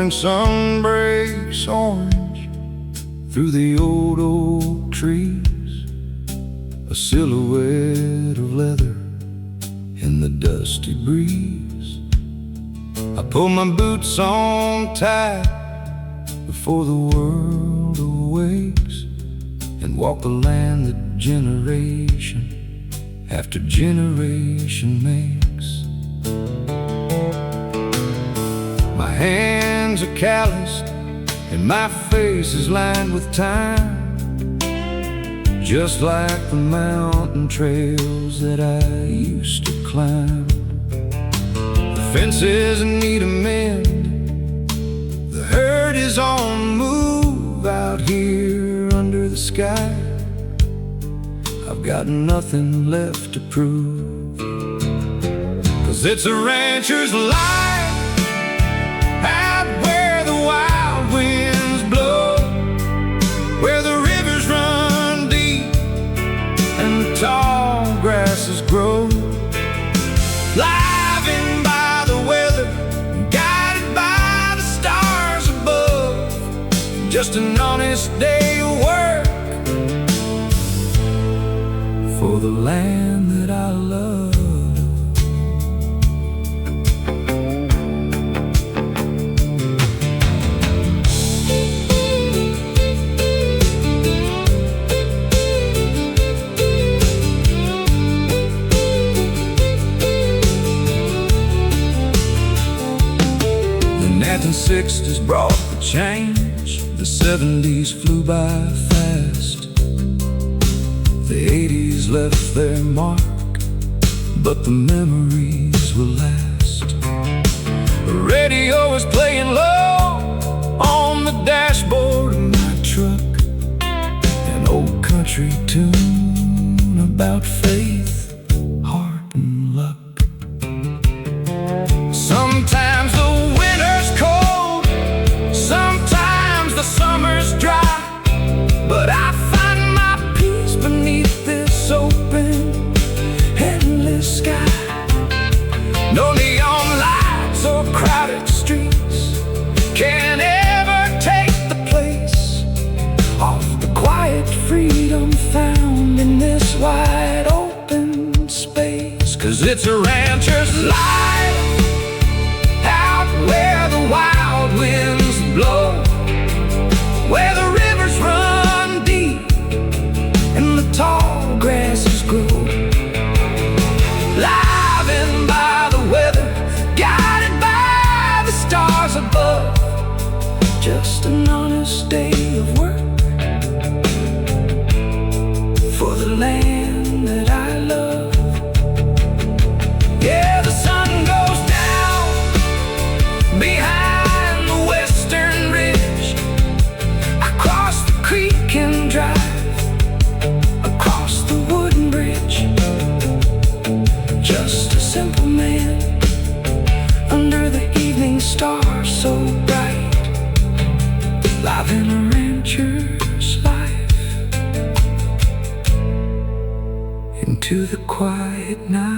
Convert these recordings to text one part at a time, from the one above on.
morning sun breaks orange through the old oak trees, a silhouette of leather in the dusty breeze. I pull my boots on tight before the world awakes, and walk the land that generation after generation makes. My hands are calloused and my face is lined with time, just like the mountain trails that I used to climb. The fences need a mend, the herd is on the move out here under the sky. I've got nothing left to prove, 'cause it's a rancher's life out where the wild winds blow, where the rivers run deep and the tall grasses grow. Living by the weather, guided by the stars above, just an honest day of work for the land that I love. The 60s brought the change, the 70s flew by fast, the 80s left their mark, but the memories will last. The radio is playing low on the dashboard of my truck, an old country tune about faith, heart, and luck. Sometimes the winter's cold, sometimes the summer's dry, but I find my peace beneath this open, endless sky. No neon lights or crowded streets can ever take the place of the quiet freedom found in this wide open space. 'Cause it's a rancher's life out where the wild winds blow, where the rivers run deep and the tall grasses grow. Living by the weather, guided by the stars above, just an honest day of work for the land that I love. Yeah, the sun goes down behind the western ridge. I cross the creek and drive across the wooden bridge, just a simple man under the evening stars so bright, live in a rancher's life into the quiet night.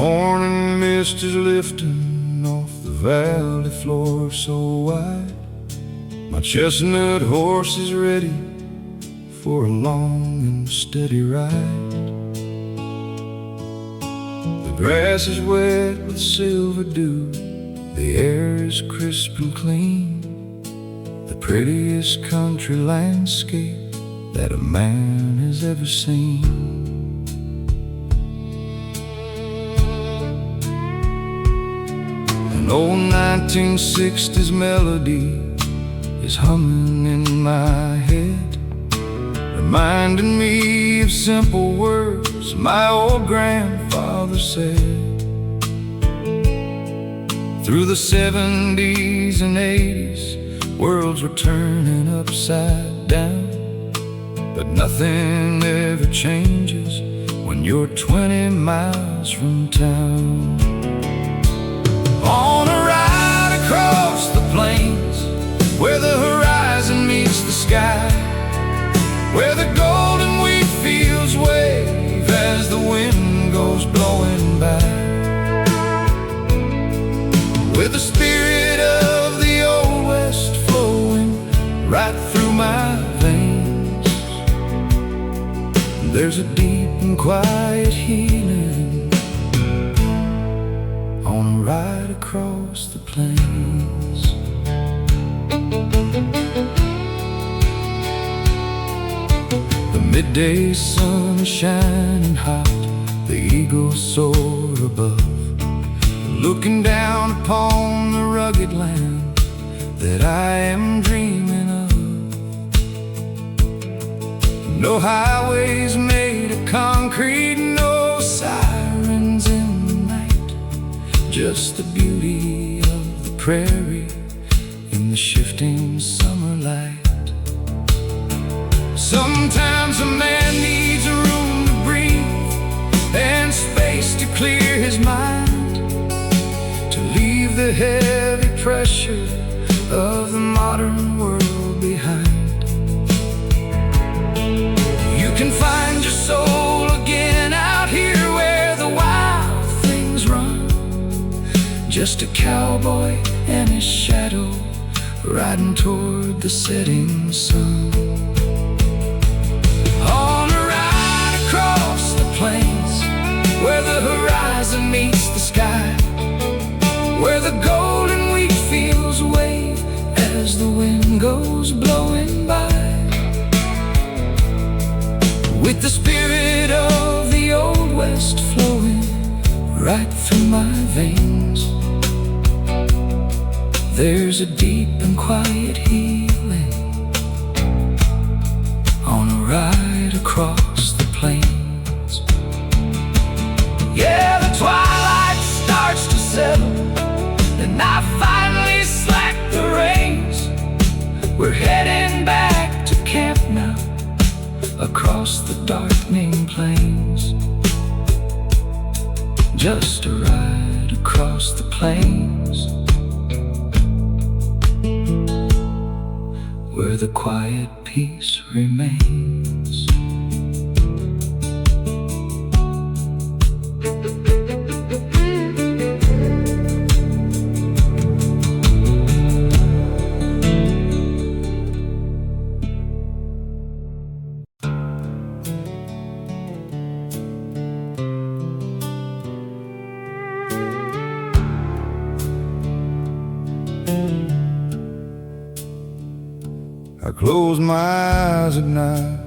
Morning mist is lifting off the valley floor so wide. My chestnut horse is ready for a long and steady ride. The grass is wet with silver dew, the air is crisp and clean, the prettiest country landscape that a man has ever seen. An old 1960s melody is humming in my head, reminding me of simple words my old grandfather said. Through the 70s and 80s, worlds were turning upside down, but nothing ever changes when you're 20 miles from town. On a ride across the plains, where the horizon meets the sky, where the golden wheat fields wave as the wind goes blowing by, with the spirit of the old West flowing right through my veins. There's a deep and quiet healing on a ride across the plains. The midday sun is shining hot, the eagles soar above, looking down upon the rugged land that I am dreaming of. No highways made of concrete, no sirens in the night, just the beauty of the prairie in the shifting summer light. Sometimes a man needs a room to breathe and space to clear his mind, to leave the heavy pressure of the modern world behind. You can find your soul again out here where the wild things run, just a cowboy and his shadow riding toward the setting sun. On a ride across the plains, where the horizon meets the sky, where the golden wheat fields wave as the wind goes blowing by, with the spirit of the old West flowing right through my veins. There's a deep and quiet healing on a ride across the plains. Yeah, the twilight starts to settle, and I finally slack the reins. We're heading back to camp now, across the darkening plains. Just a ride across the plains, where the quiet peace remains. I close my eyes at night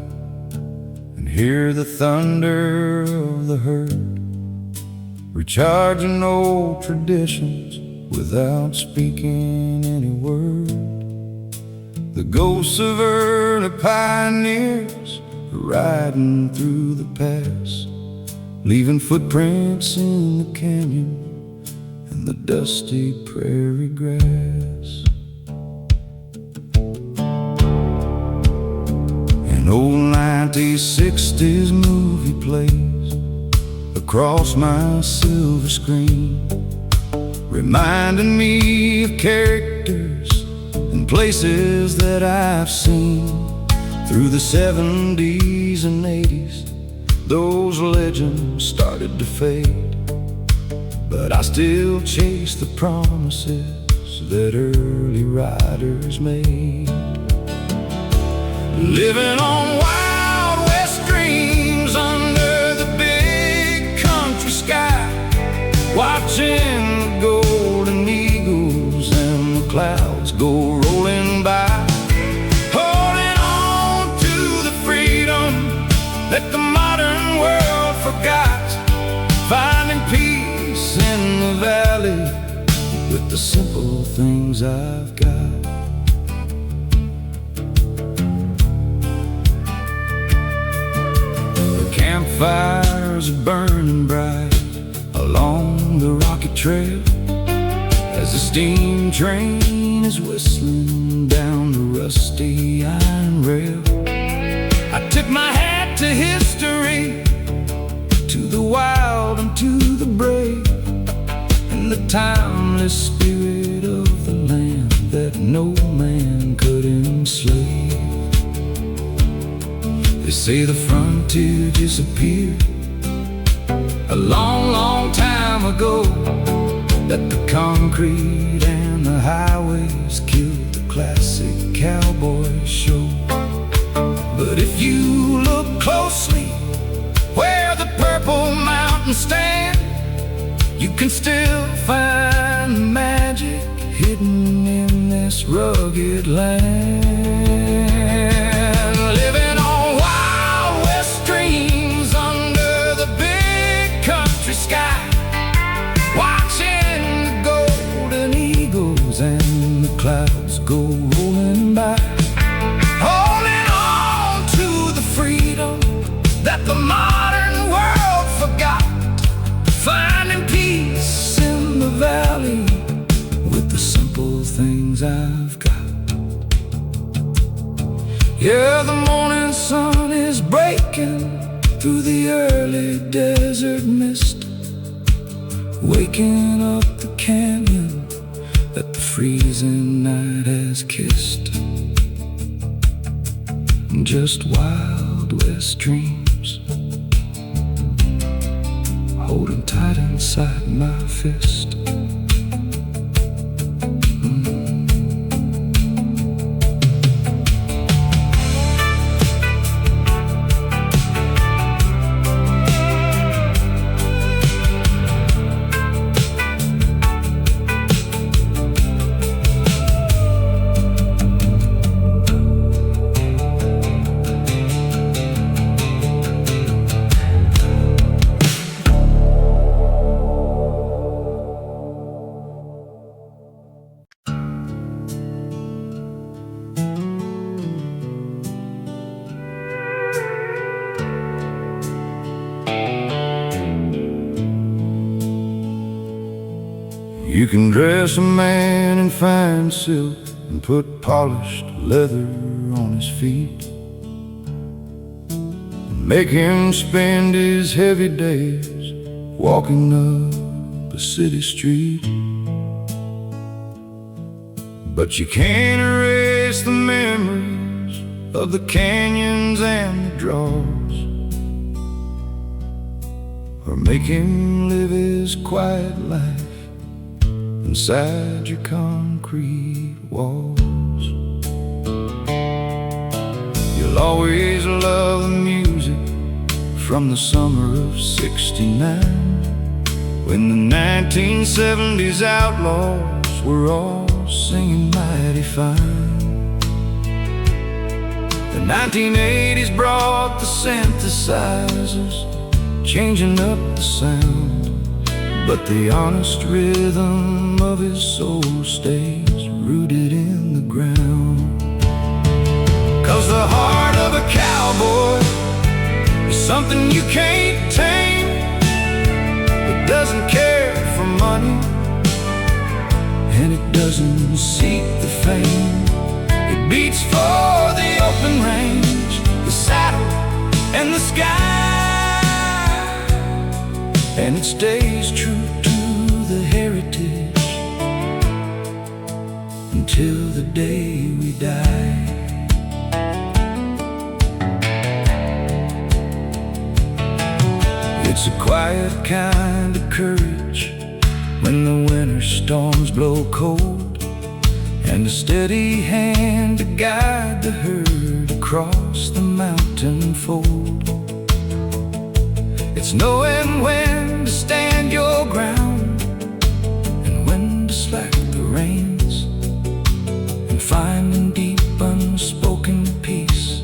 and hear the thunder of the herd, recharging old traditions without speaking any word. The ghosts of early pioneers are riding through the pass, leaving footprints in the canyon and the dusty prairie grass. An old 1960s movie plays across my silver screen, reminding me of characters and places that I've seen. Through the 70s and 80s, those legends started to fade, but I still chase the promises that early riders made. Living on Wild West dreams under the big country sky, watching the golden eagles and the clouds go rolling by, holding on to the freedom that the modern world forgot, finding peace in the valley with the simple things I've got. The campfires are burning bright along the rocky trail, as the steam train is whistling down the rusty iron rail. I tip my hat to history, to the wild and to the brave, and the timeless spirit of the land that no man could enslave. They say the frontier disappeared a long, long time ago, that the concrete and the highways killed the classic cowboy show. But if you look closely where the purple mountains stand, you can still find the magic hidden in this rugged land. Living on wild west dreams under the big country sky, watching the golden eagles and the clouds go rolling by, holding on to the freedom that the modern world forgot, finding peace in the valley with the simple things I've got. Yeah, the morning sun is breaking through the early desert mist, waking up the canyon that the freezing night has kissed. Just Wild West dreams, holding tight inside my fist. You can dress a man in fine silk and put polished leather on his feet, make him spend his heavy days walking up a city street. But you can't erase the memories of the canyons and the draws, or make him live his quiet life inside your concrete walls. You'll always love the music from the summer of '69, when the 1970s outlaws were all singing mighty fine. The 1980s brought the synthesizers, changing up the sound, but the honest rhythm of his soul stays rooted in the ground. 'Cause the heart of a cowboy is something you can't tame. It doesn't care for money, and it doesn't seek the fame. It beats for the open range, the saddle and the sky, and it stays true to the heritage until the day we die. It's a quiet kind of courage when the winter storms blow cold, and a steady hand to guide the herd across the mountain fold. It's knowing when to stand your ground and when to slack the reins, and finding deep unspoken peace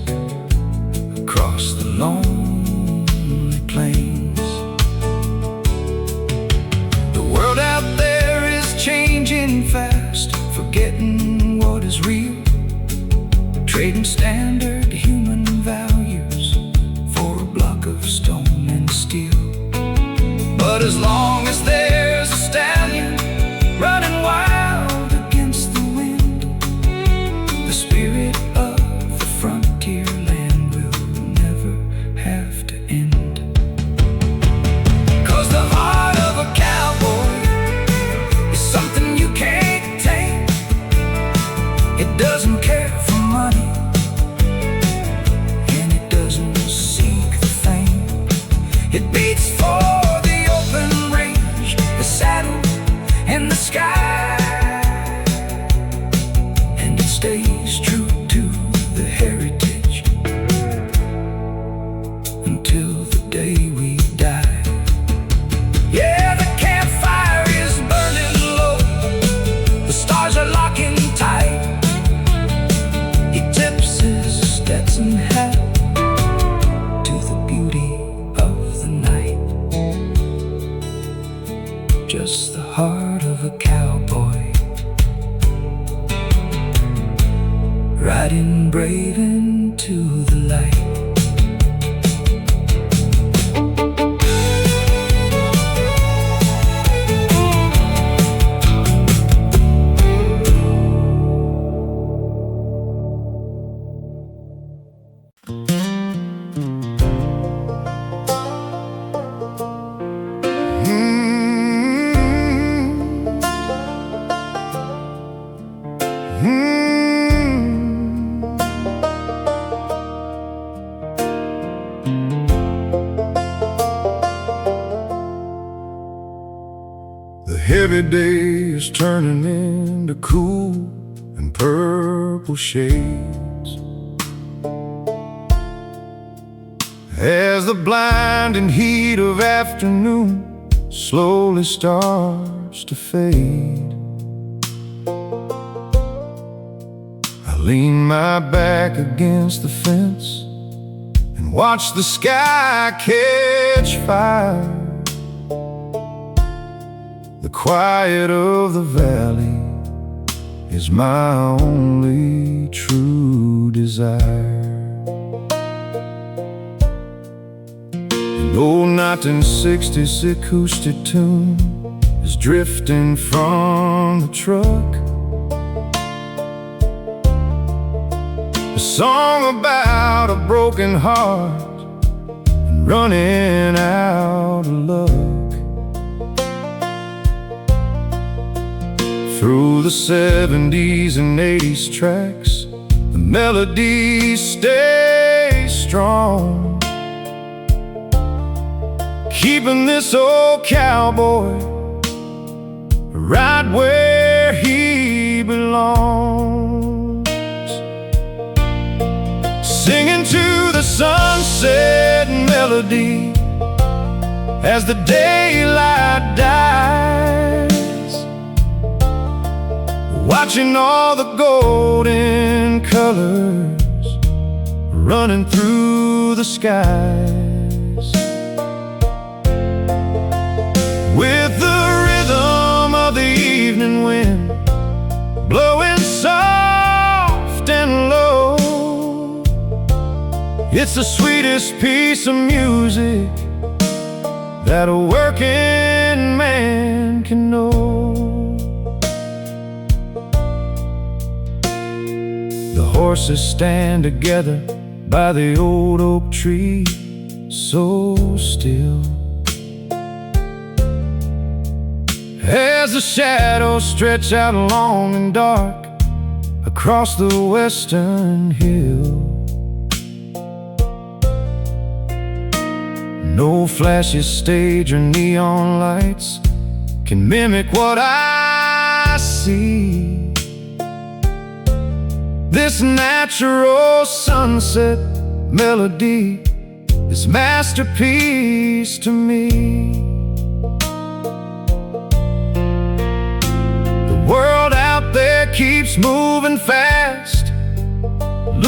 across the lonely plains. The world out there is changing standard human values for a block of stone and steel. But as long as there's a stallion running wild against the wind, the spirit of the frontier land will never have to end. 'Cause the heart of a cowboy is something you can't tame. It doesn't care for money, and it doesn't seek the fame. It beats for the open range, the saddle, and the sky, and it stays true to the heritage until the day we die. Yeah, the campfire is burning low, the stars are locking tight. He tips his Stetson hat to the beauty of the night. Just the heart of a cowboy, riding brave into the light. The heavy day is turning into cool and purple shades as the blinding heat of afternoon slowly starts to fade. I lean my back against the fence and watch the sky catch fire. The quiet of the valley is my only true desire. An old 1960s acoustic tune is drifting from the truck, a song about a broken heart and running out of luck. Through the 70s and 80s tracks, the melodies stay strong, keeping this old cowboy right where he belongs. Singing to the sunset melody as the daylight dies, watching all the golden colors running through the skies. With the rhythm of the evening wind blowing soft and low, it's the sweetest piece of music that a working man can know. The horses stand together by the old oak tree, so still, as the shadows stretch out long and dark across the western hill. No flashy stage or neon lights can mimic what I see. This natural sunset melody, this masterpiece to me. The world out there keeps moving fast,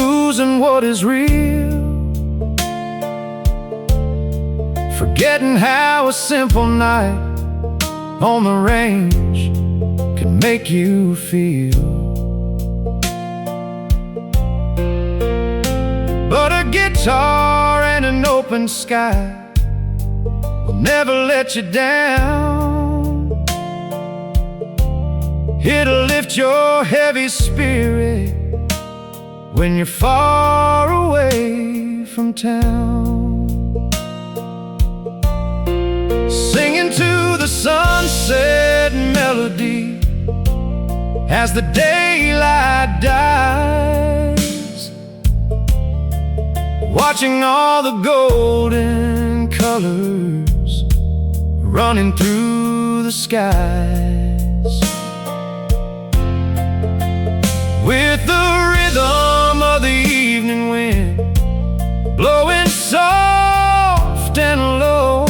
losing what is real, forgetting how a simple night on the range can make you feel. but a guitar and an open sky will never let you down. It'll lift your heavy spirit when you're far away from town. Singing to the sunset melody as the daylight dies, watching all the golden colors running through the skies. With the rhythm of the evening wind blowing soft and low,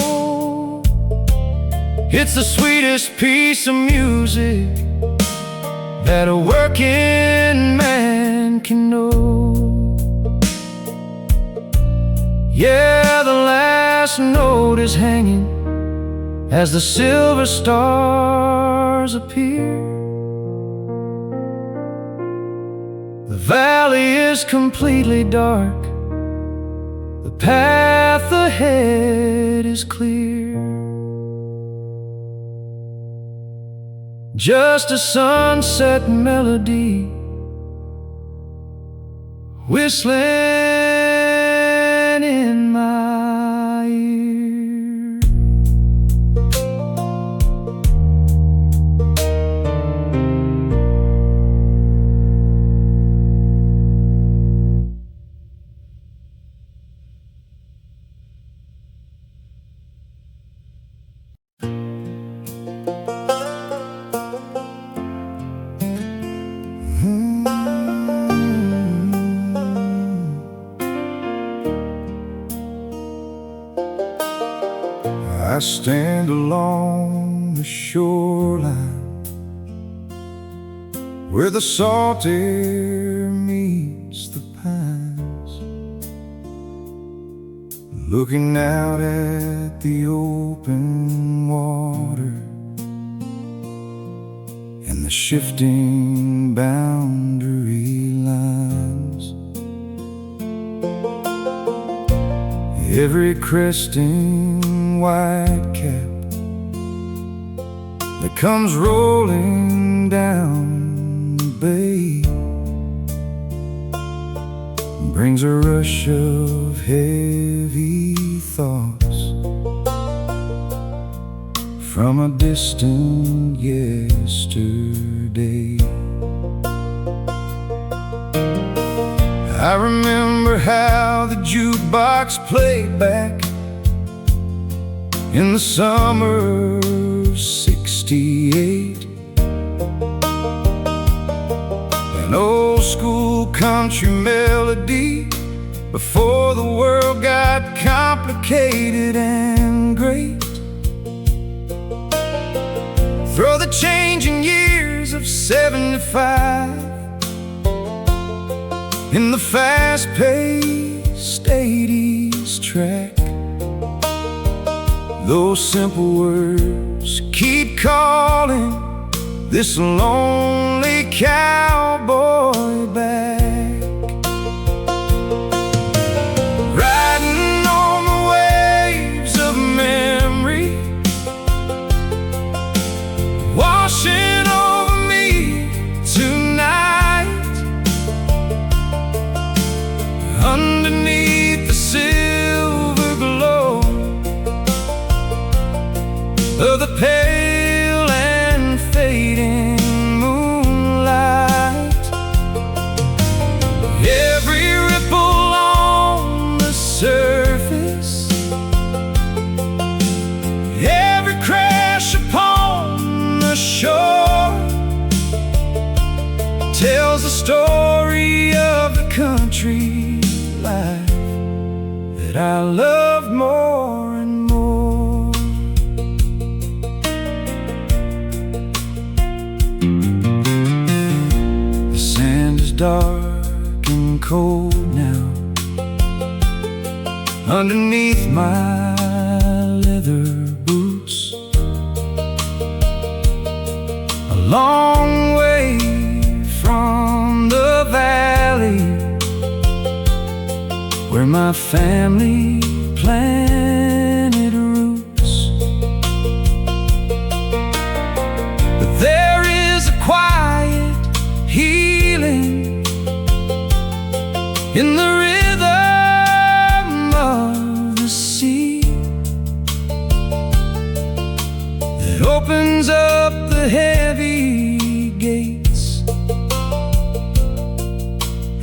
it's the sweetest piece of music that a working man can know. Yeah, the last note is hanging as the silver stars appear. The valley is completely dark, the path ahead is clear. Just a sunset melody whistling in my ear. I stand along the shoreline where the salt air meets the pines, looking out at the open water and the shifting boundary lines. Every cresting white cap that comes rolling down the bay brings a rush of heavy thoughts from a distant yesterday. I remember how the jukebox played back in the summer of '68, an old school country melody before the world got complicated and great. Throw the changing years of '75 in the fast-paced '80s track. Those simple words keep calling this lonely cowboy back. Riding on the waves of memory, washing over me tonight. Underneath the silver glow of the pale and fading moonlight, every ripple on the surface, every crash upon the shore tells the story of the country life that I love more and more. The sand is dark and cold now underneath my leather boots. A long way from the valley where my family planted roots. But there is a quiet healing in the rhythm of the sea that opens up the heavy gates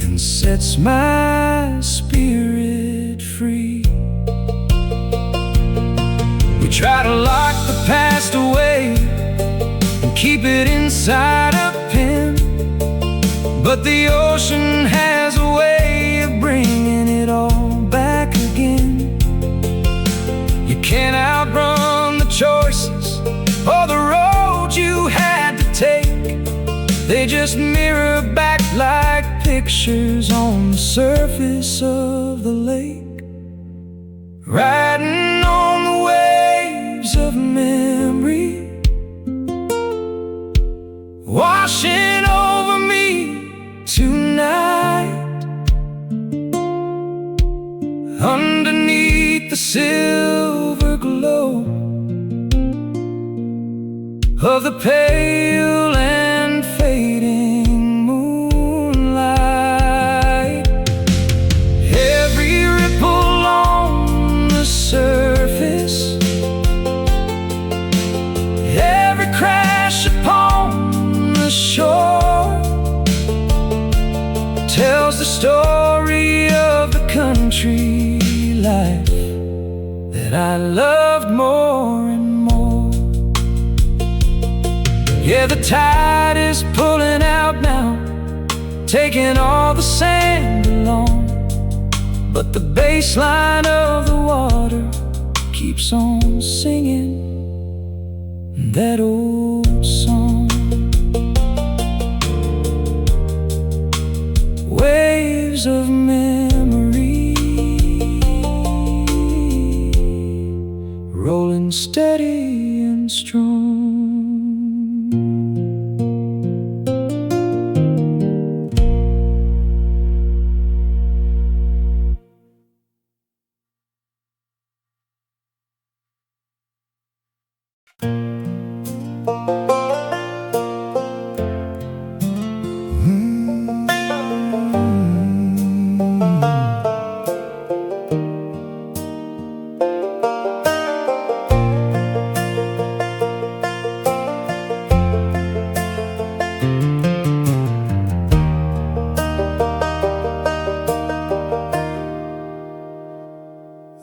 and sets my spirit free. We try to lock the past away and keep it inside a pen, but the ocean has a way of bringing it all back again. You can't outrun the choices or the road you had to take. They just mirror back like pictures on the surface of the lake, riding on the waves of memory, washing over me tonight. Underneath the silver glow of the pale and fading moonlight, every ripple on the surface, every crash upon the shore, tells the story of the country life that I loved more and more. Yeah, the tide is pulling out now, taking all the sand along, but the bass line of the water keeps on singing that old song. Waves of memory, rolling steady and strong.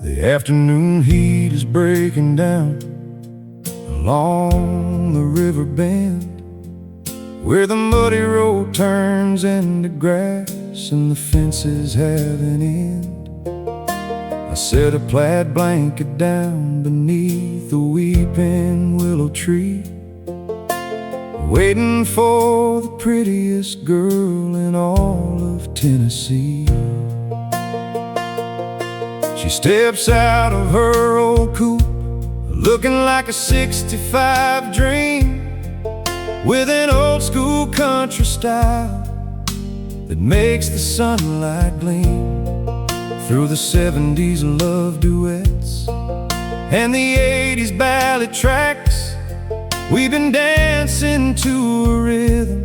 The afternoon heat is breaking down along the river bend, where the muddy road turns into grass and the fences have an end. I set a plaid blanket down beneath the weeping willow tree, waiting for the prettiest girl in all of Tennessee. She steps out of her old coupe, looking like a '65 dream, with an old school country style that makes the sunlight gleam through the '70s love duets and the '80s ballad tracks. We've been dancing to a rhythm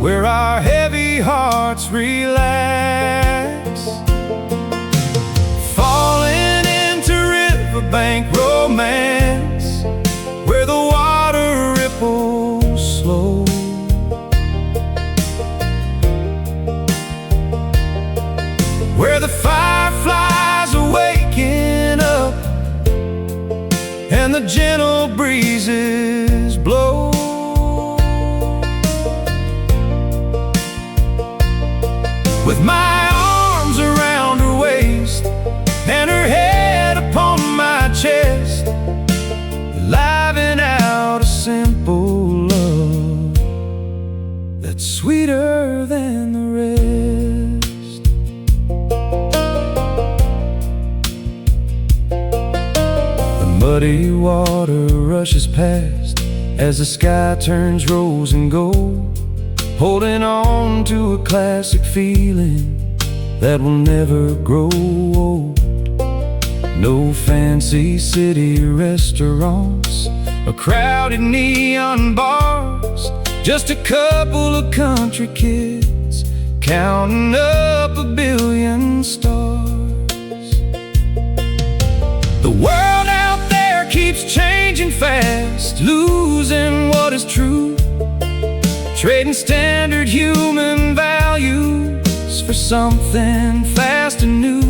where our heavy hearts relax, falling into riverbank romance where the water ripples slow, where the fireflies are waking up and the gentle breezes blow. With my arms around her waist and her head upon my chest, living out a simple love that's sweeter than the rest. The muddy water rushes past as the sky turns rose and gold, holding on to a classic feeling that will never grow old. No fancy city restaurants or crowded neon bars, just a couple of country kids counting up 1 billion stars. The world out there keeps changing fast, losing what is true, trading standard human values for something fast and new.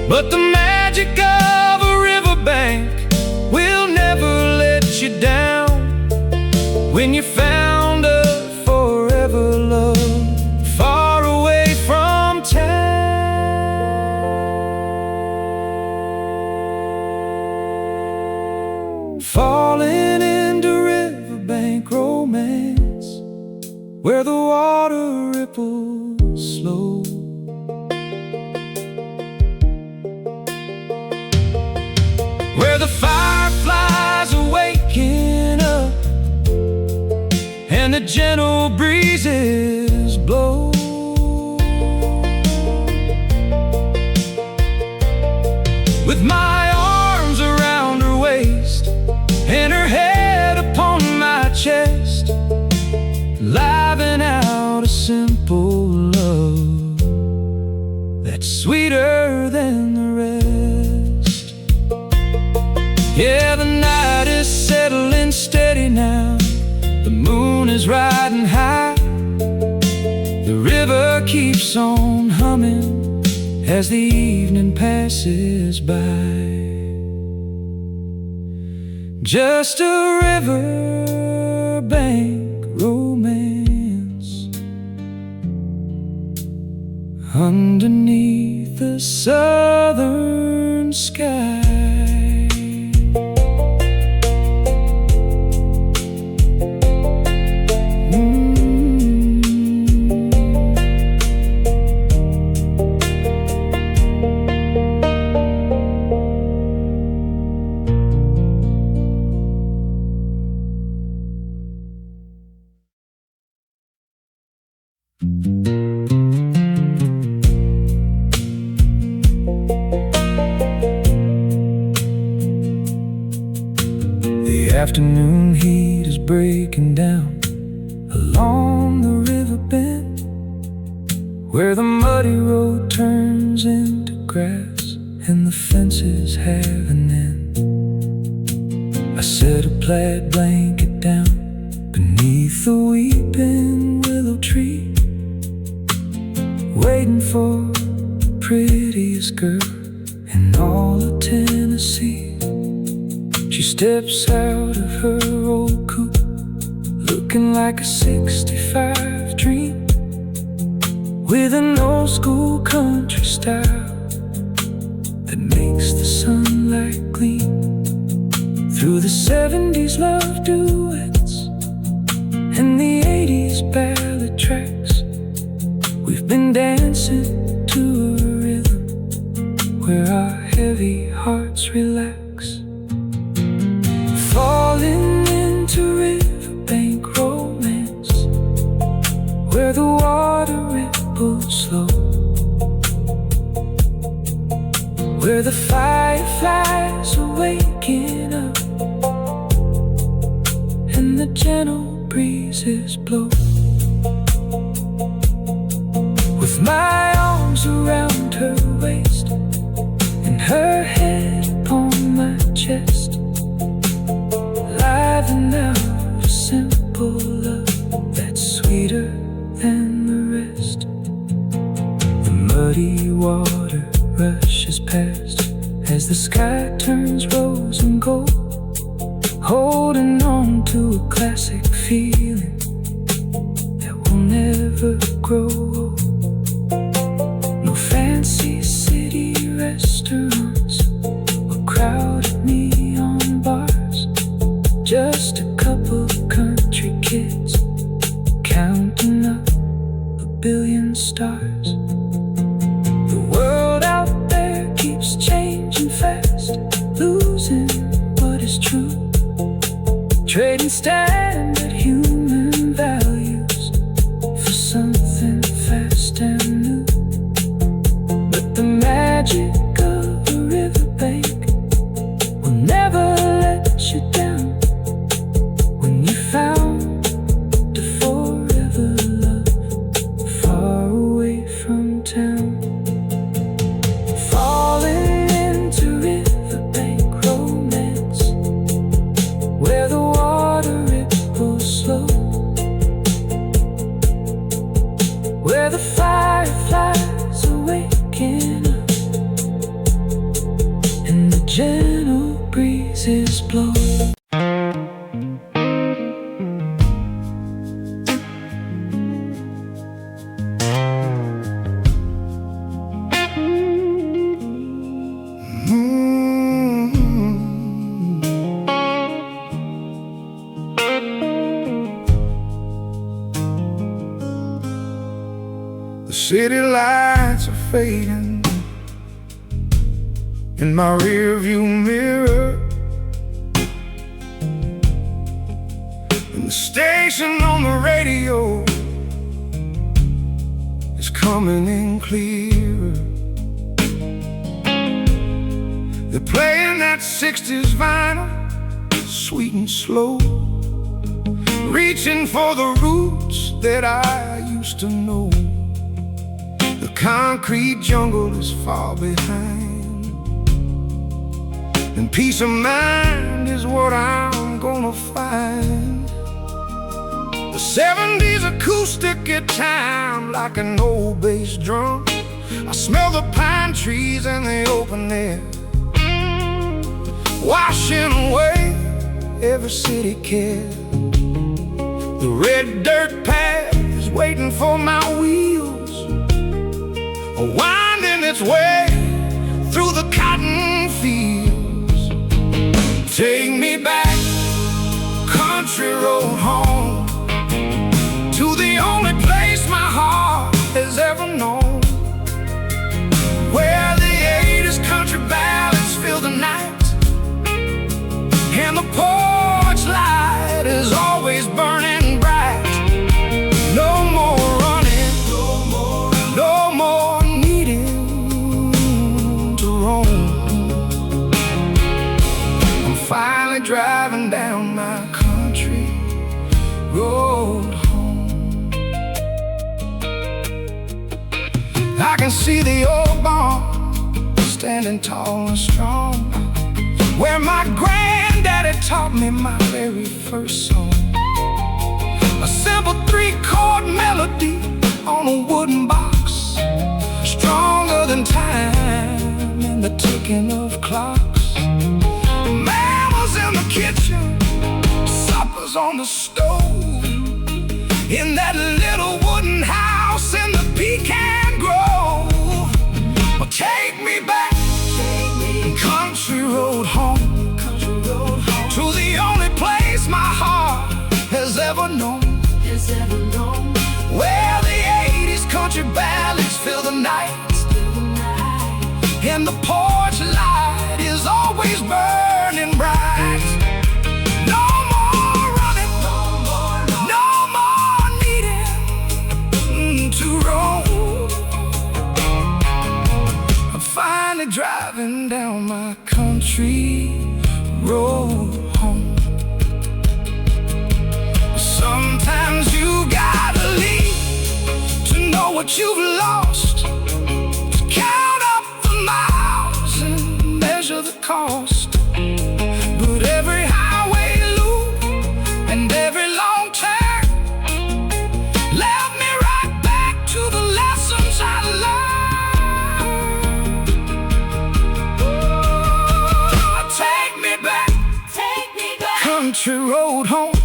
But the magic of a riverbank will never let you down when you found a forever love far away from town. Falling into riverbank romance, where the water ripples slow, where the fireflies are waking up and the gentle breezes blow. With my arms around her waist and her head upon my chest, living out a simple love that's sweeter than the rest. Yeah, the night is settling steady now, the moon is riding high, the river keeps on humming as the evening passes by. Just a riverbank romance underneath the southern sky. The afternoon heat is breaking down along the river bend, where the muddy road turns into grass and the fences have an end. I set a plaid blanket down beneath the weeping willow tree, waiting for the prettiest girl in all of Tennessee. She steps out of her old coupe, looking like a '65 dream, with an old school country style that makes the sunlight gleam through the '70s love duets and the '80s ballad tracks. We've been dancing to a rhythm where our heavy hearts relax, falling into riverbank romance, where the water ripples slow, where the fireflies are waking up and the gentle breezes blow. With my arms around her waist and her head upon my chest, living out a simple love that's sweeter than the rest. The muddy water rushes past as the sky turns rose and gold, holding on to a classic feeling that will never grow old. No fancy city restaurants or crowded neon bars, just a couple country kids counting up 1 billion stars. The world out there keeps changing fast, losing what is true, trading standard human values for something fast and new. gentle breezes blow. The city lights are fading in my rearview mirror, and the station on the radio is coming in clearer. They're playing that 60s vinyl, sweet and slow, reaching for the roots that I used to know. The concrete jungle is far behind, and peace of mind is what I'm gonna find. The 70s acoustic guitar like an old bass drum. I smell the pine trees in the open air, washing away every city care. The red dirt path is waiting for my wheels, winding its way through the cotton fields. Take me back, country road home, to the only place my heart has ever known, where the 80s country ballads fill the night, and the porch light is always burning bright. No more running, no more finally driving down my country road home. I can see the old barn standing tall and strong, where my granddaddy taught me my very first song. A simple 3-chord melody on a wooden box, stronger than time and the ticking of clocks. In the kitchen, suppers on the stove, in that little wooden house in the pecan grove. Well, take me back, country road home, to the only place my heart has ever known, where the 80s country ballads fill the night, and the porch light is always burning bright. No more running, no more needing to roam. I'm finally driving down my country road home. Sometimes you gotta leave to know what you've lost, to count up the miles and measure the cost. But every highway loop and every long turn led me right back to the lessons I learned. Take me back, country road home,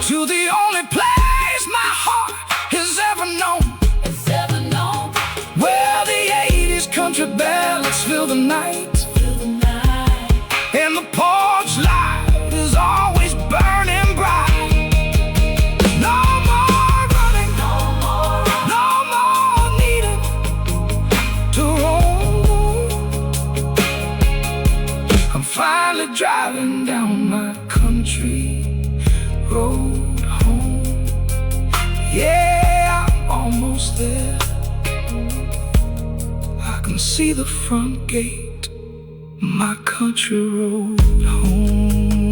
to the only place my heart has ever known, where the 80s country ballads fill the night, and the porch light is always burning bright. No more running, no more needing to roam. I'm finally driving down my country road home. Yeah, I'm almost there. I can see the front gate, my country road home.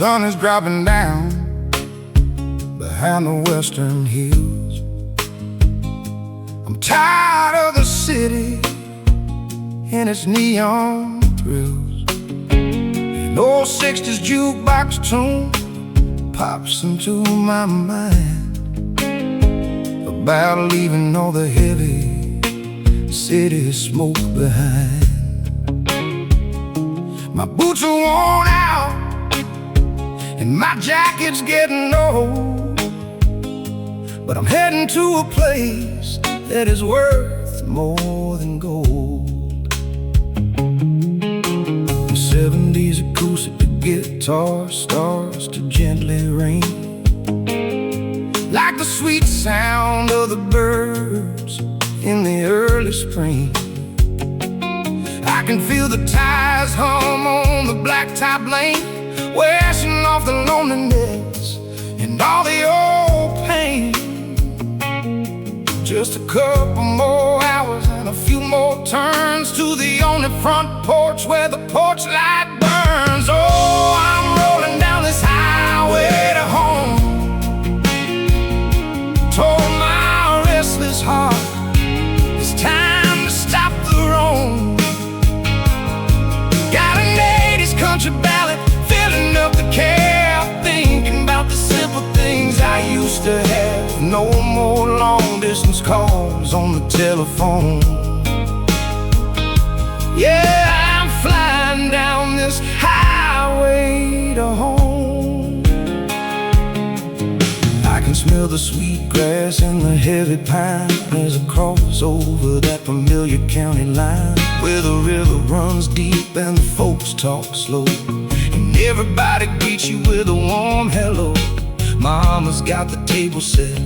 sun is dropping down behind the western hills. I'm tired of the city and its neon thrills. An old 60s jukebox tune pops into my mind about leaving all the heavy city smoke behind. My boots are worn out and my jacket's getting old, but I'm heading to a place that is worth more than gold. The 70s acoustic, the guitar starts to gently ring, like the sweet sound of the birds in the early spring. I can feel the tires hum on the blacktop lane, washing off the loneliness and all the old pain. Just a couple more hours and a few more turns to the only front porch where the porch light burns. Oh, I'm rolling down this highway to home. Told my restless heart it's time to stop the roam. Got an 80s country ballad filling up the cab, thinking about the simple things I used to have. No more long distance calls on the telephone. Yeah, I'm flying down this highway to home. I can smell the sweet grass and the heavy pine as I cross over that familiar county line, where the river runs deep and the folks talk slow, and everybody greets you with a warm hello. Mama's got the table set,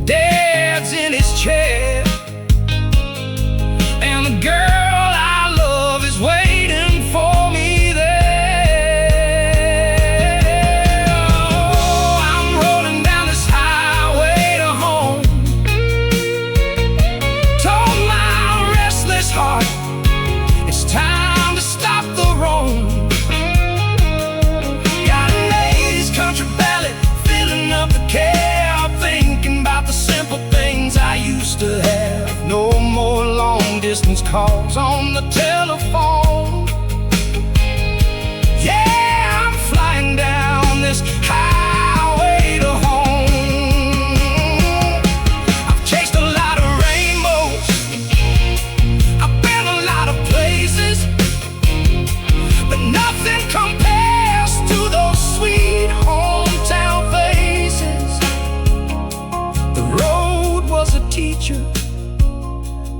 Dad's in his chair, and the girl I love is waiting for me there. Oh, I'm rolling down this highway to home. Told my restless heart it's time to stop the roam. Got an 80s country ballad filling up the cab, thinking about the simple things I used to have. No more long distance calls on the telephone. Yeah, I'm flying down this highway to home. I've chased a lot of rainbows, I've been a lot of places, but nothing compares to those sweet hometown faces. The road was a teacher,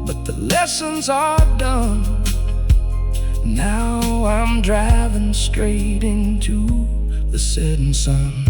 but the lessons are done. Now I'm driving straight into the setting sun.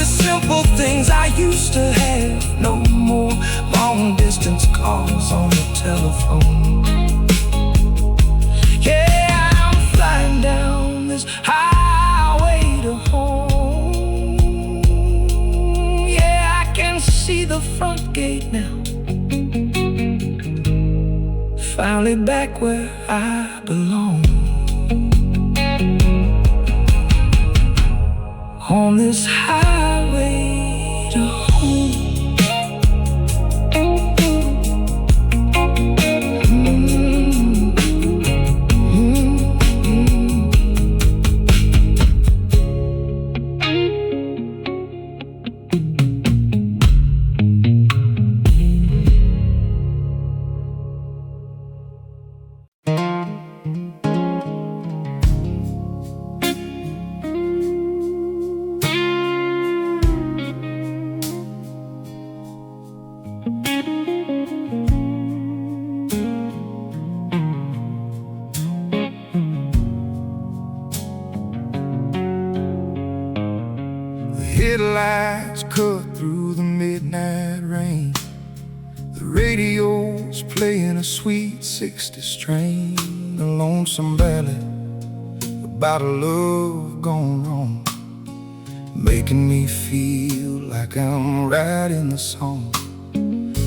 Simple things I used to have. No more long distance calls on the telephone. Yeah, I'm flying down this highway to home. Yeah, I can see the front gate now, finally back where I belong. On this highway to home. headlights cut through the midnight rain. The radio's playing a sweet 60s strain. A lonesome ballad about a love gone wrong, making me feel like I'm writing the song.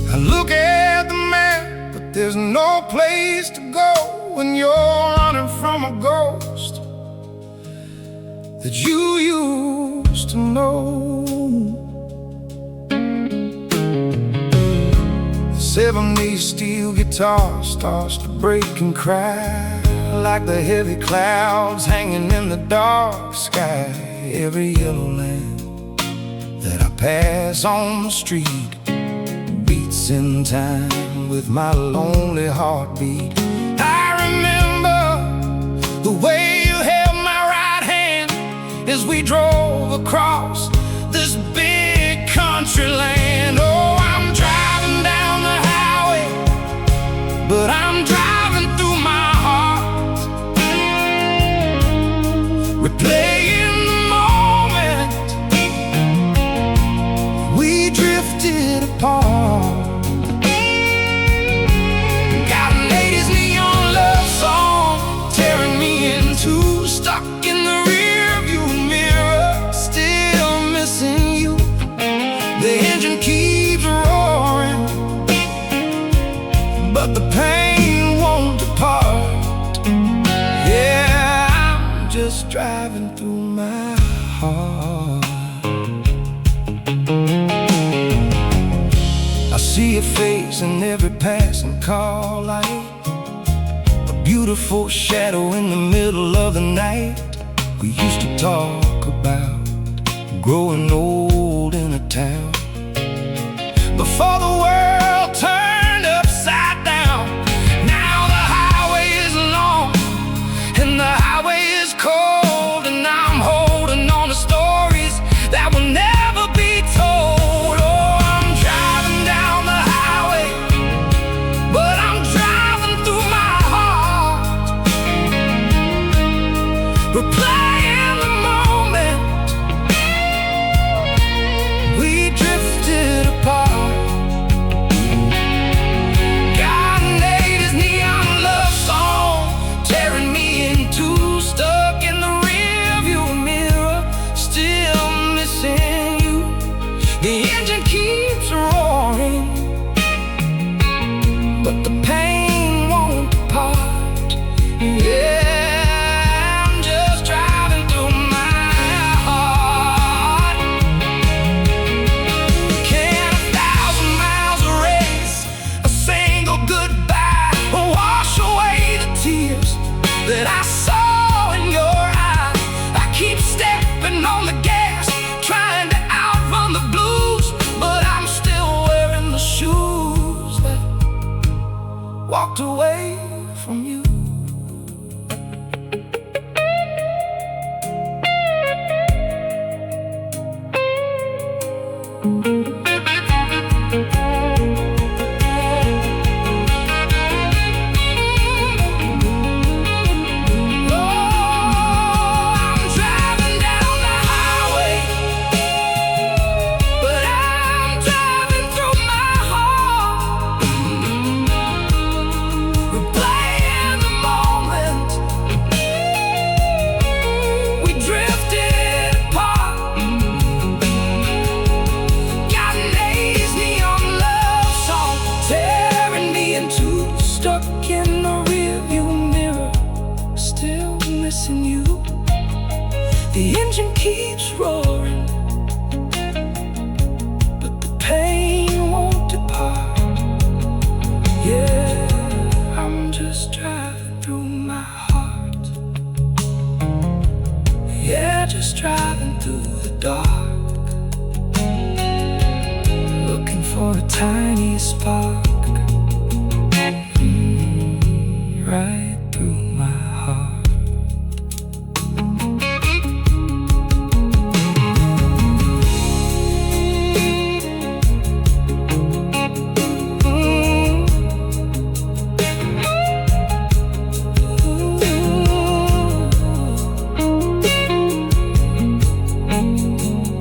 I look at the map, but there's no place to go when you're running from a ghost that you used to know. The 70s steel guitar starts to break and cry like the heavy clouds hanging in the dark sky. Every yellow lamp that I pass on the street beats in time with my lonely heartbeat. I remember the way you held my right hand as we drove across this big country land. Oh, I'm driving down the highway, but I'm driving through my heart, replaying the moment we drifted apart. Got an 80s neon love song tearing me in two, stuck in the rearview mirror, still missing you. The engine keeps roaring, but the pain won't depart. Yeah, I'm just driving through my heart. I see your face in every passing car light, a beautiful shadow in the middle of the night. We used to talk about growing old in a town before the world turned upside down. Now the highway is long and the highway is cold, and I'm holding on to stories that will never be told. Oh, I'm driving down the highway, but I'm driving through my heart, replaying the moment we drifted apart. Got an 80s neon love song tearing me in two, stuck in the rearview mirror, still missing you. The engine keeps roaring, but the pain won't depart. Yeah, I'm just driving through my heart. Can 1,000 miles erase a single goodbye, or wash away the tears that I saw in your eyes? I keep stepping on the gas, trying to outrun the blues, but I'm still wearing the shoes that walked away from you. I'm driving down the highway, but I'm driving through my heart, replaying the moment we drifted apart. Got an 80s neon love song tearing me in two, stuck in the rearview mirror, still missing you. The engine keeps roaring, but the pain won't depart. Yeah, I'm just driving through my heart. Yeah, just driving through the dark, looking for a tiny spark, right through my heart. Ooh.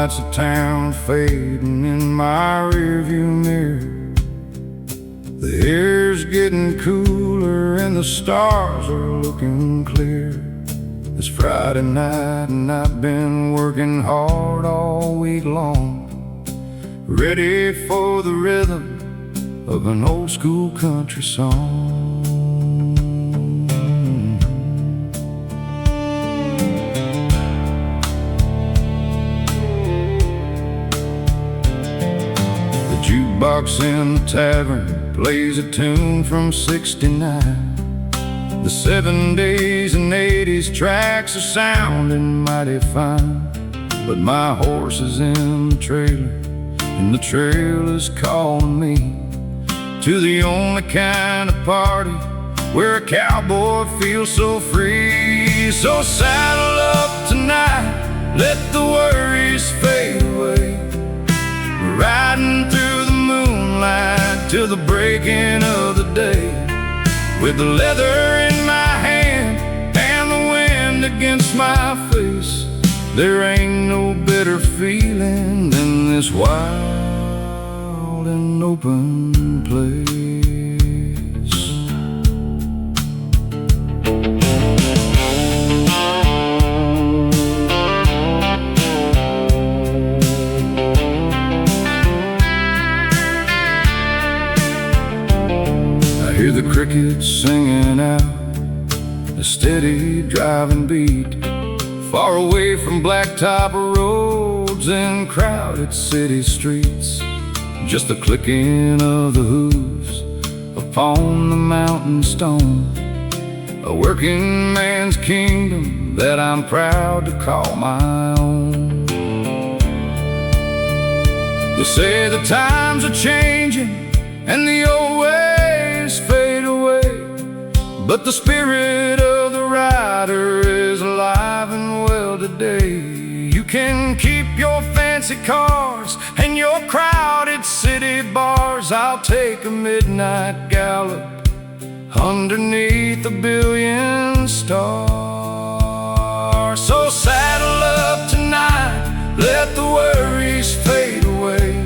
lights of town fading in my rearview mirror. The air's getting cooler and the stars are looking clear. It's Friday night and I've been working hard all week long, ready for the rhythm of an old school country song. The jukebox in the tavern plays a tune from '69. The 70s and 80s tracks are sounding mighty fine, but my horse is in the trailer and the trailer's calling me to the only kind of party where a cowboy feels so free. So saddle up tonight, let the worries fade away. We're riding through the moonlight till the breaking of the day, with the leather in my hand and the wind against my face. There ain't no better feeling than this wild and open place. I hear the crickets singing out a steady driving beat, far away from blacktop roads and crowded city streets. Just the clicking of the hooves upon the mountain stone, a working man's kingdom that I'm proud to call my own. They say the times are changing and the old ways fade away, but the spirit of the rider is alive and well today. You can keep your fancy cars and your crowded city bars. I'll take a midnight gallop underneath a billion stars. So saddle up tonight, let the worries fade away.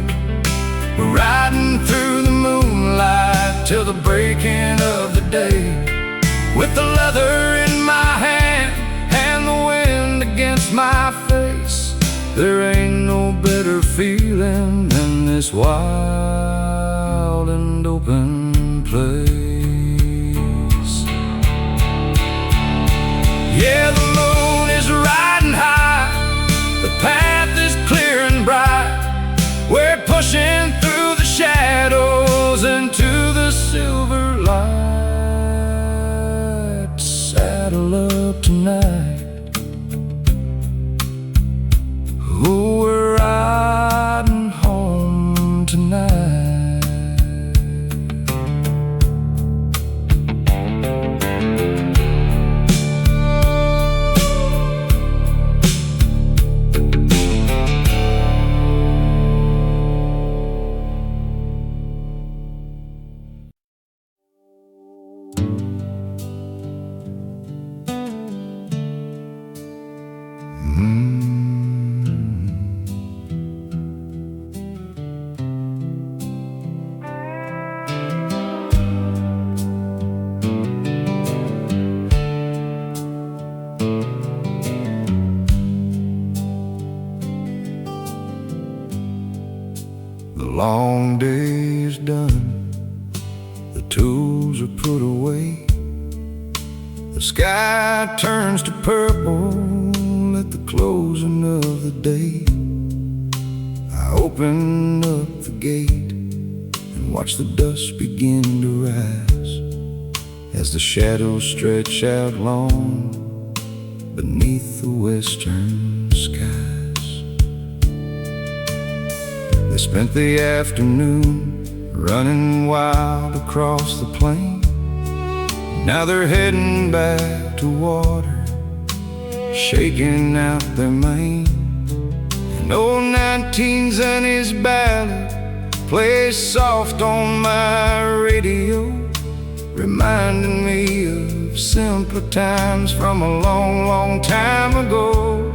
We're riding through the moonlight till the breaking of the day, with the leather in my hand and the wind against my face. There ain't no better feeling than this wild and open place. Yeah, the moon is riding high, the path is clear and bright. We're pushing through the shadows into the silver light. Saddle up tonight, oh, we're riding home tonight. The long day's done, the tools are put away. The sky turns to purple at the closing of the day. I open up the gate and watch the dust begin to rise, as the shadows stretch out long beneath the western skies. They spent the afternoon running wild across the plain. Now they're heading back to water, shaking out their mane. An old 1970s ballad plays soft on my radio, reminding me of simpler times from a long, long time ago.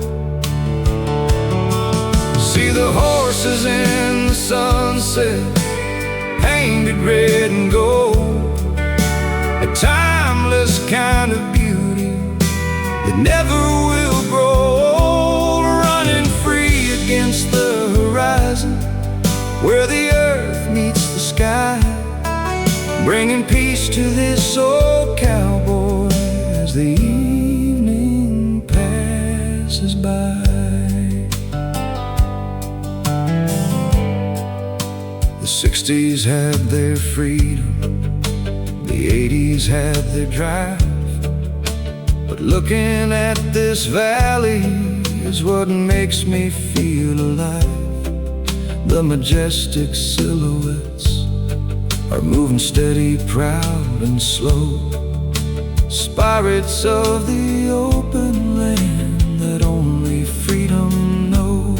the horses in the sunset, painted red and gold, a timeless kind of beauty that never will grow old, running free against the horizon where the earth meets the sky, bringing peace to this old cowboy as the evening passes by. The 60s had their freedom, the 80s had their drive, but looking at this valley is what makes me feel alive. The majestic silhouettes are moving steady, proud and slow, spirits of the open land that only freedom knows.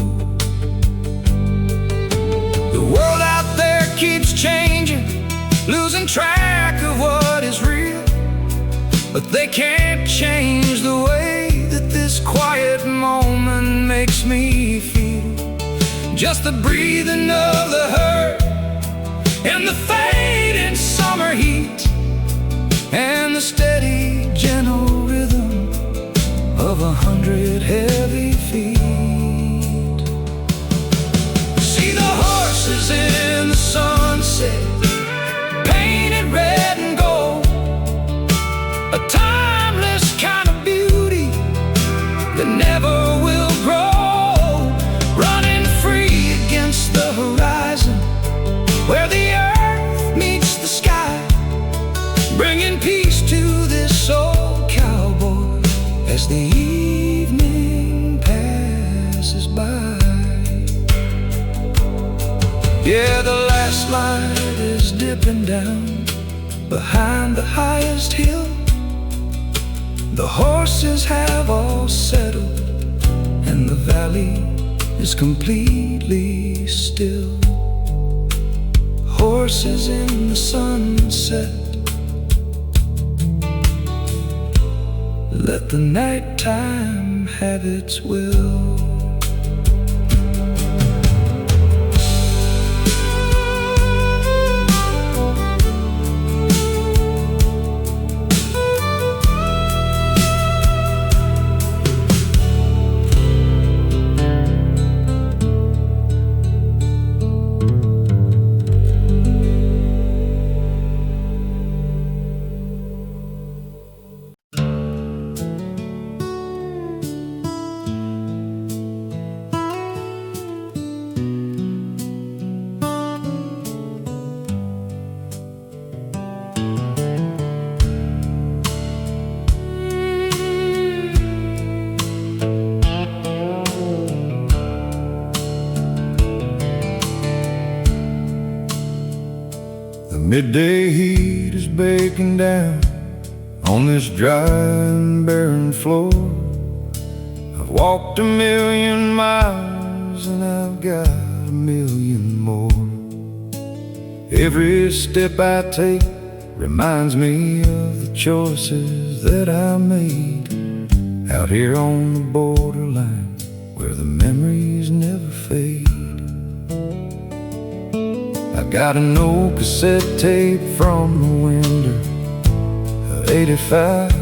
The world out there keeps changing, losing track of what is real, but they can't change the way that this quiet moment makes me feel. Just the breathing of the herd and the fading summer heat, and the steady, gentle rhythm of 100 heavy feet. See the horses in the sunset, painted red and gold, a timeless kind of beauty that never will grow, running free against the horizon where the earth meets the sky, bringing peace to this old cowboy as the evening passes by. Yeah, the last light is dipping down behind the highest hill. The horses have all settled and the valley is completely still. Horses in the sunset, let the nighttime have its will. Midday heat is baking down on this dry and barren floor. I've walked 1,000,000 miles and I've got 1,000,000 more. Every step I take reminds me of the choices that I made out here on the borderline where the memories never fade. I got an old cassette tape from the winter of '85,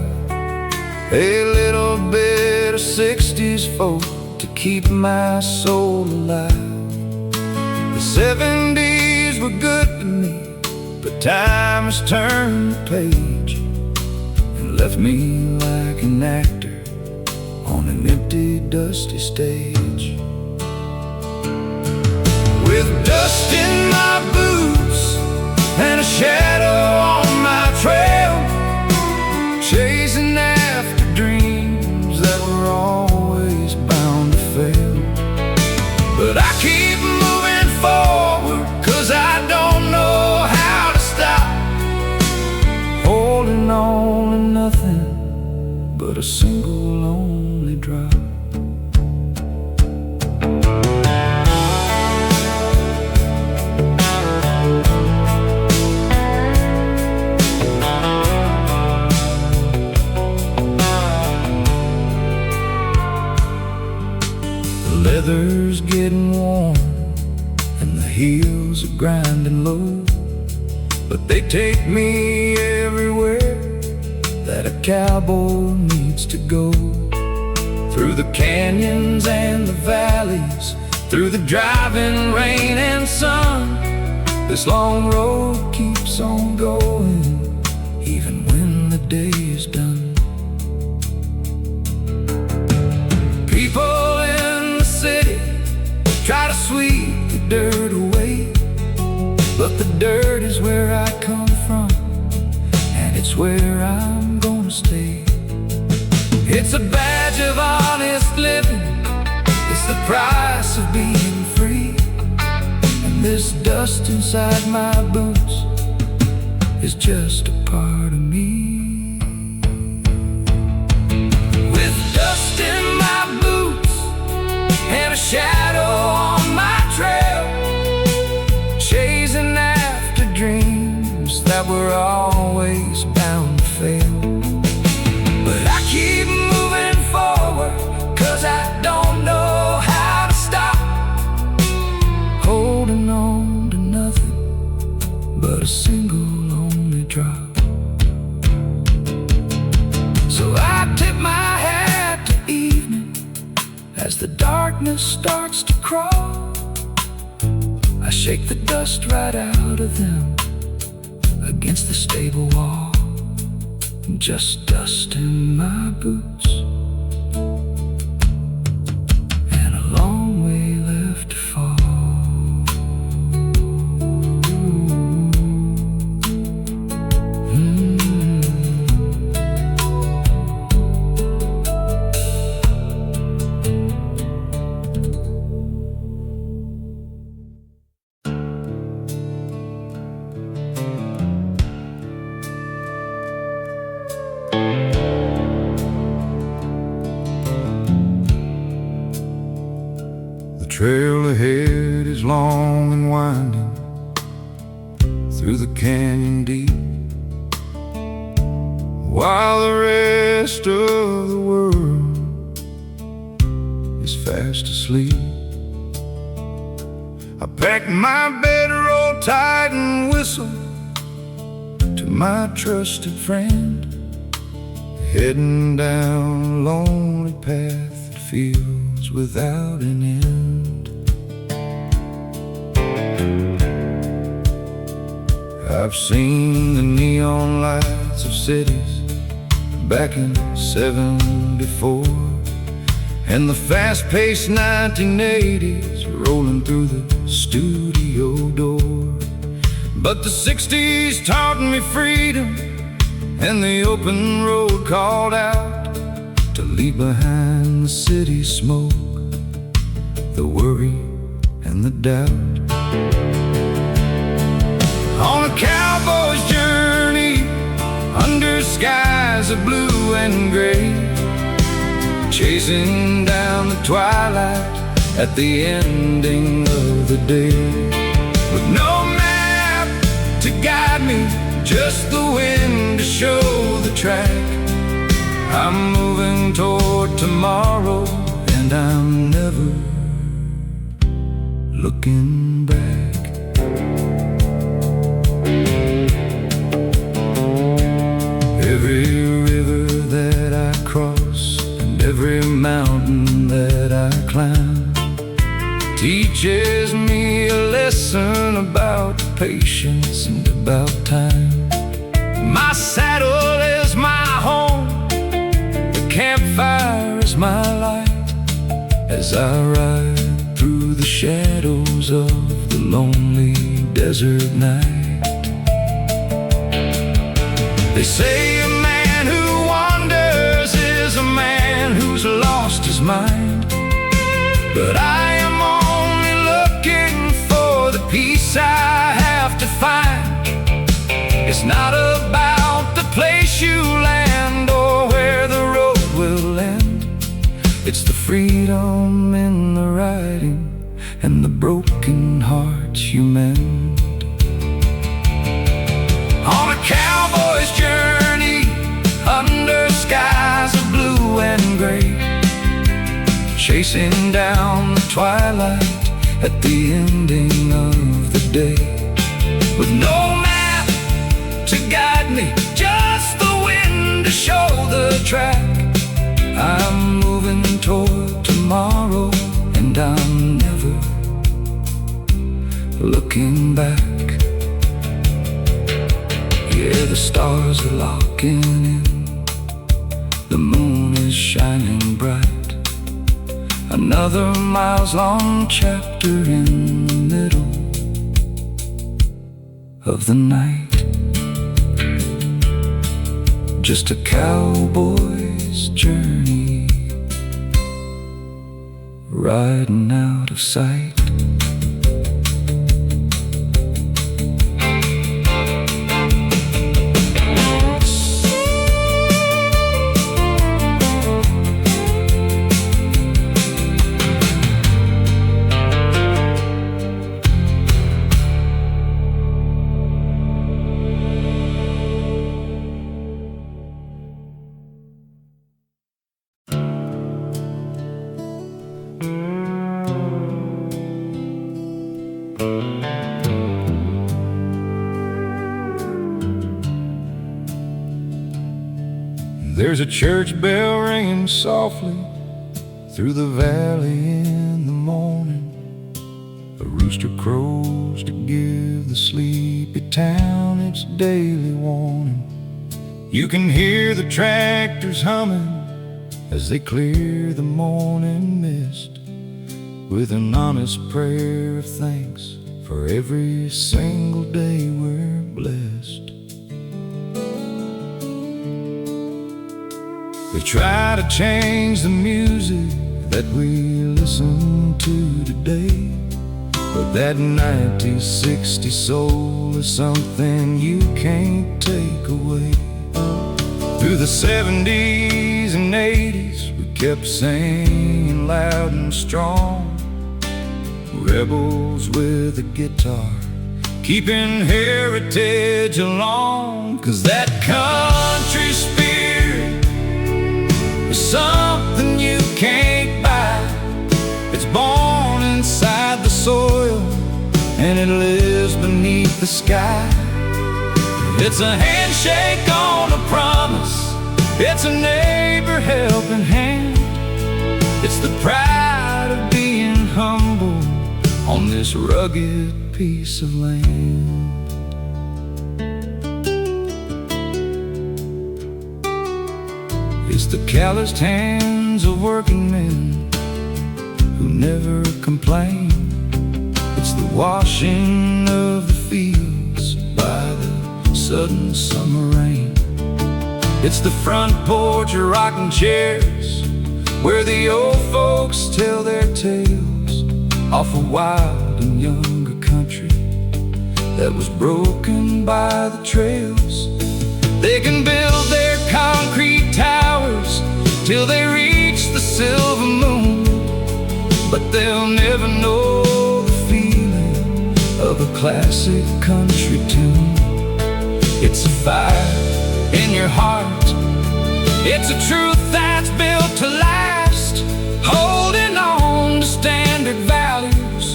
a little bit of 60s folk to keep my soul alive. The 70s were good to me, but time has turned the page and left me like an actor on an empty, dusty stage. With dust in my boots and a shadow on my trail, chasing after dreams that were always bound to fail. But I keep moving forward 'cause I don't know how to stop, holding on to nothing but a single lonely drop. Weather's getting warm road, but they take me everywhere that a cowboy needs to go. Through the canyons and the valleys, through the driving rain and sun, this long road keeps on going, even when the day is done. People in the city try to sweep the dirt away, but the dirt is where I come from, and it's where I'm gonna stay. It's a badge of honest living, it's the price of being free. And this dust inside my boots is just a part of me. With dust in my boots and a shadow on my trail, chasing after dreams that were always bound to fail. But I keep moving forward, 'cause I don't know how to stop, holding on to nothing but a single lonely drop. So I tip my hat to evening as the darkness starts to crawl. I shake the dust right out of them against the stable wall. Just dust in my boots and a long way left to fall. The trail ahead is long and winding through the canyon deep, while the rest of the world is fast asleep. I pack my bedroll tight and whistle to my trusted friend, heading down a lonely path that feels without an end. I've seen the neon lights of cities back in '74, and the fast-paced 1980s rolling through the studio door. But the 60s taught me freedom, and the open road called out to leave behind the city smoke, the worry and the doubt. On a cowboy's journey under skies of blue and gray, chasing down the twilight at the ending of the day. With no map to guide me, just the wind to show the track, I'm moving toward tomorrow, and I'm never looking back. Every river that I cross and every mountain that I climb teaches me a lesson about patience and about time. My saddle is my home, the campfire is my light, as I ride through the shadows of the lonely desert night. They say a man who wanders is a man who's lost his mind, but I am only looking for the peace I have to find. It's not about the place you land or where the road will end. It's the freedom in the riding and the broken hearts you mend. On a cowboy's journey under skies of blue and gray, chasing down the twilight at the ending of the day. with no map to guide me, just the wind to show the track. I'm moving toward tomorrow, and I'm never looking back. Yeah, the stars are locking in, the moon is shining bright. Another miles-long chapter in the middle of the night. Just a cowboy's journey, riding out of sight. There's a church bell ringing softly through the valley in the morning. A rooster crows to give the sleepy town its daily warning. You can hear the tractors humming as they clear the morning mist, with an honest prayer of thanks for every single day we're blessed. They try to change the music that we listen to today, but that 90s, 60s soul is something you can't take away. Through the 70s and 80s, we kept singing loud and strong, rebels with a guitar, keeping heritage along. 'Cause that country spirit is something you can't buy. It's born inside the soil, and it lives beneath the sky. It's a handshake on a promise, it's a neighbor helping hand. It's the pride of being humble on this rugged piece of land. It's the calloused hands of working men who never complain. It's the washing of the fields by the sudden summer rain. It's the front porch rocking chairs where the old folks tell their tales of a wild and younger country that was broken by the trails. They can build their concrete towers till they reach the silver moon, but they'll never know the feeling of a classic country tune. It's a fire in your heart, it's a truth that's built to last, holding on to standard values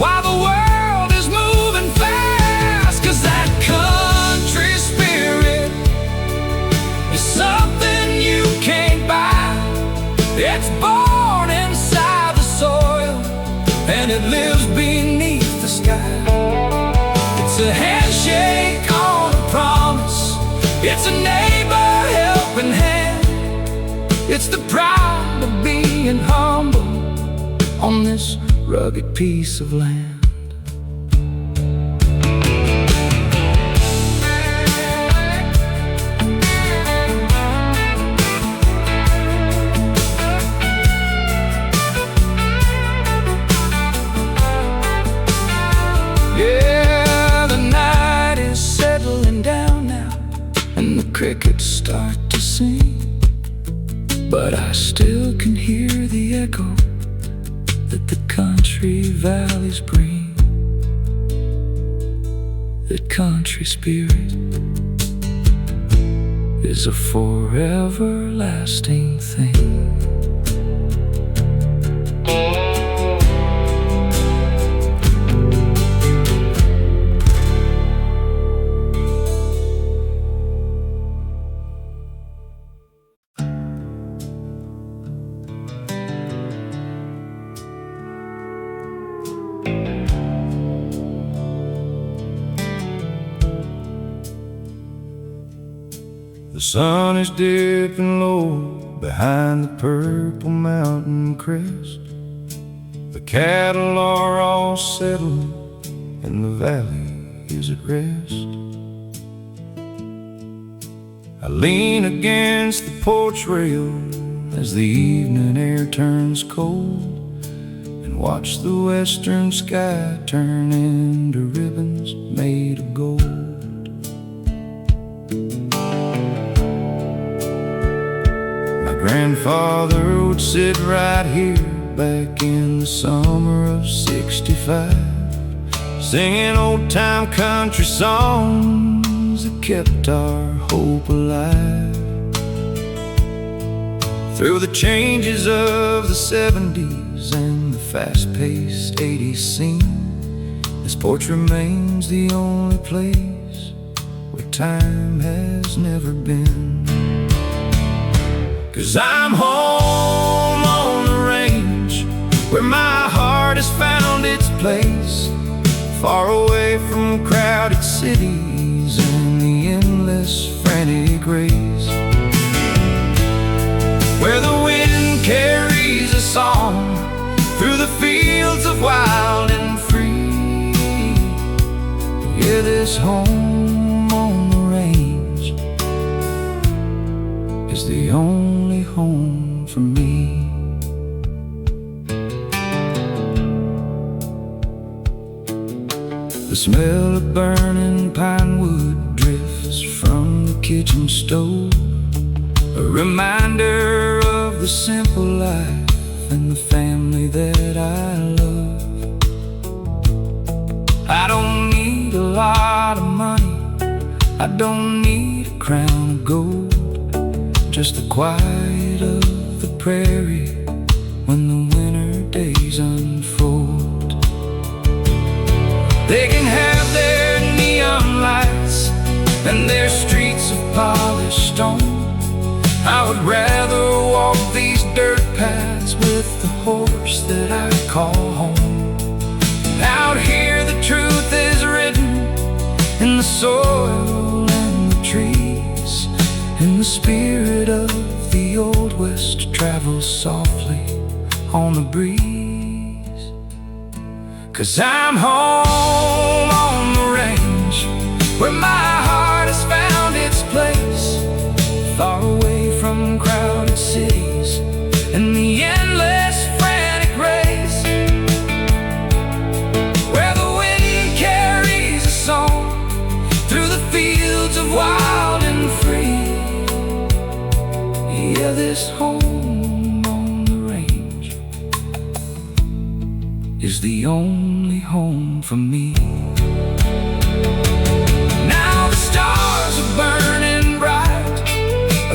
while the world is moving fast. 'Cause that country spirit is something you can't buy. It's born inside the soil, and it lives beneath the sky. It's a handshake on a promise, it's a neighbor helping hand. It's the pride of being humble on this rugged piece of land. Yeah, the night is settling down now, and the crickets start to sing, but I still can hear the echo that the country valleys bring. That country spirit is a forever lasting thing. The sun is dipping low behind the purple mountain crest. The cattle are all settled and the valley is at rest. I lean against the porch rail as the evening air turns cold, and watch the western sky turn into ribbons made of gold. My grandfather would sit right here back in the summer of '65, singing old-time country songs that kept our hope alive. Through the changes of the '70s and the fast-paced '80s scene, this porch remains the only place where time has never been. 'Cause I'm home on the range, where my heart has found its place, far away from crowded cities and the endless frantic race, where the wind carries a song through the fields of wild and free. Yeah, this home on the range is the only home for me. The smell of burning pine wood drifts from the kitchen stove, a reminder of the simple life and the family that I love. I don't need a lot of money, I don't need a crown of gold, just the quiet of the prairie when the winter days unfold. They can have their neon lights and their streets of polished stone. I would rather walk these dirt paths with the horse that I call home. Out here the truth is written in the soil and the trees, and the spirit of the old west travels softly on the breeze. 'Cause I'm home on the range, where my heart has found its place, far away from crowded cities and the endless frantic race, where the wind carries a song through the fields of wild and free. Yeah, this home on the range is the only home for me. Now the stars are burning bright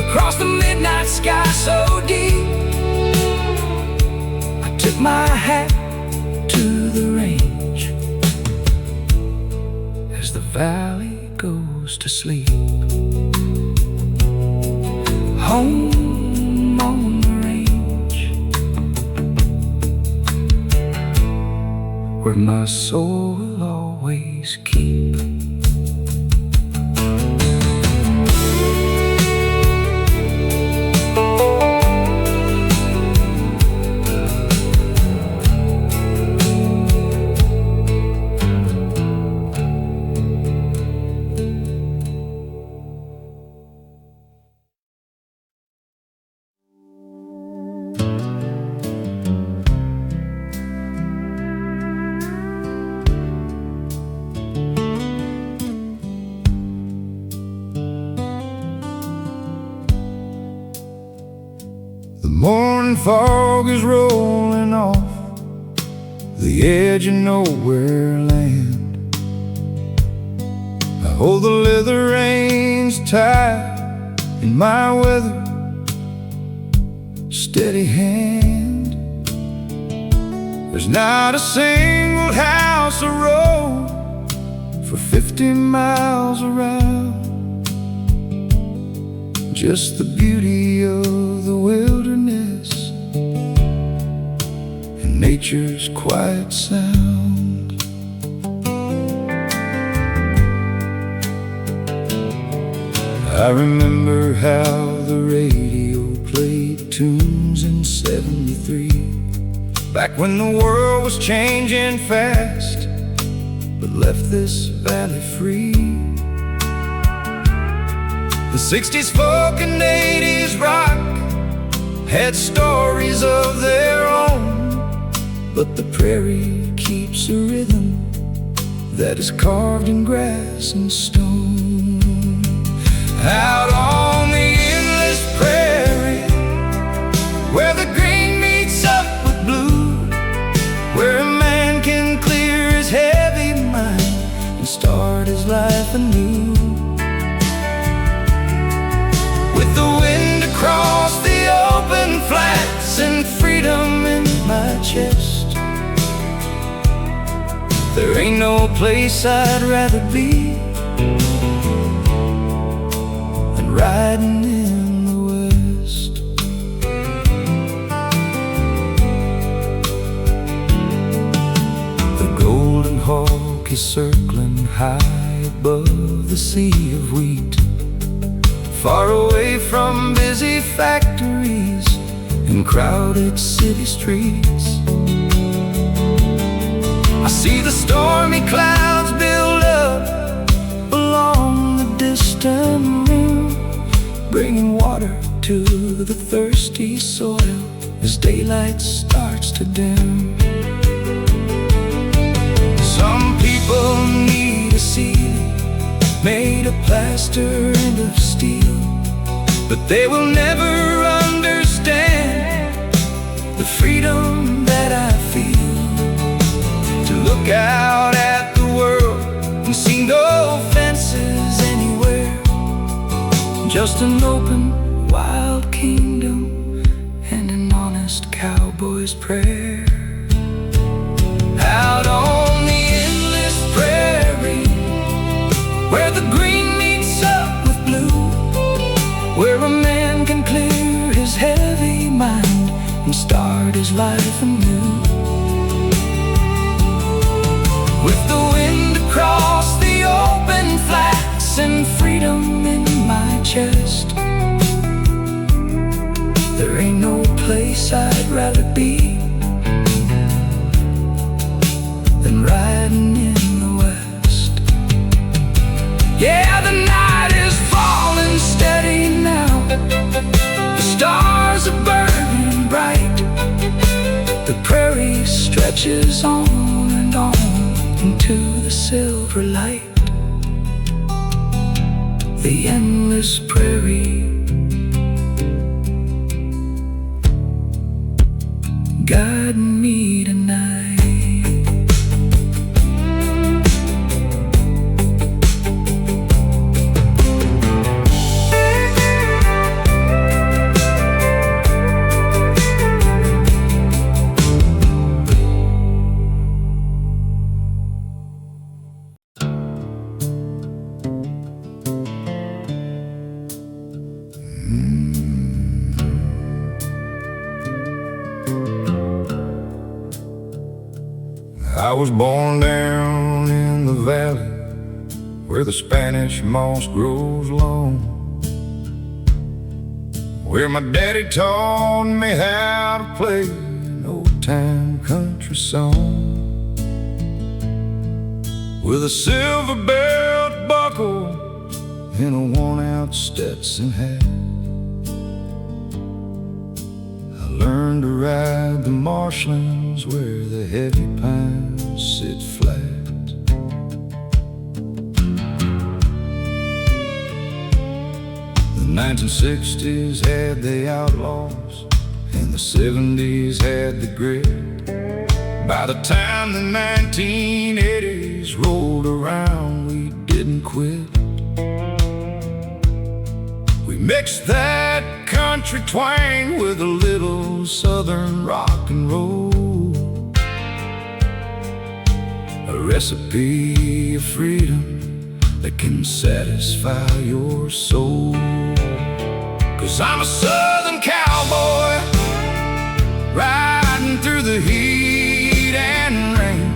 across the midnight sky so deep. I tip my hat to the range as the valley goes to sleep. Home on the range, where my soul will always keep. Morning fog is rolling off the edge of nowhere land. I hold the leather reins tight in my weather steady hand. There's not a single house or road for 50 miles around, just the beauty of the wilderness and nature's quiet sound. I remember how the radio played tunes in '73, back when the world was changing fast, but left this valley free. The '60s folk and '80s rock had stories of their own, but the prairie keeps a rhythm that is carved in grass and stone. Out on the endless prairie, where the green meets up with blue, where a man can clear his heavy mind and start his life anew. With the wind across the open flats and freedom in my chest, there ain't no place I'd rather be than riding in the West. The golden hawk is circling high above the sea of wheat, far away from busy factories and crowded city streets. I see the stormy clouds build up along the distant rim, bringing water to the thirsty soil as daylight starts to dim. Some people need a ceiling made of plaster and of steel, but they will never understand the freedom that I feel to look out at the world and see no fences anywhere, just an open, wild kingdom and an honest cowboy's prayer. Out on the endless prairie, where the green meets up with blue, where a man can clear his heavy mind and start his life anew. With the wind across the open flats and freedom in my chest, there ain't no place I'd rather be than riding in the West. Yeah, the night is falling steady now, the stars are burning bright, the prairie stretches on and on into the silver light. The endless prairie guiding me tonight. I was born down in the valley where the Spanish moss grows long, where my daddy taught me how to play an old-time country song, with a silver belt buckle and a worn-out Stetson hat. I learned to ride the marshlands where the heavy pines sit flat. The 1960s had the outlaws and the 70s had the grit. By the time the 1980s rolled around, we didn't quit. We mixed that country twang with a little southern rock and roll, a recipe of freedom that can satisfy your soul. 'Cause I'm a southern cowboy riding through the heat and rain,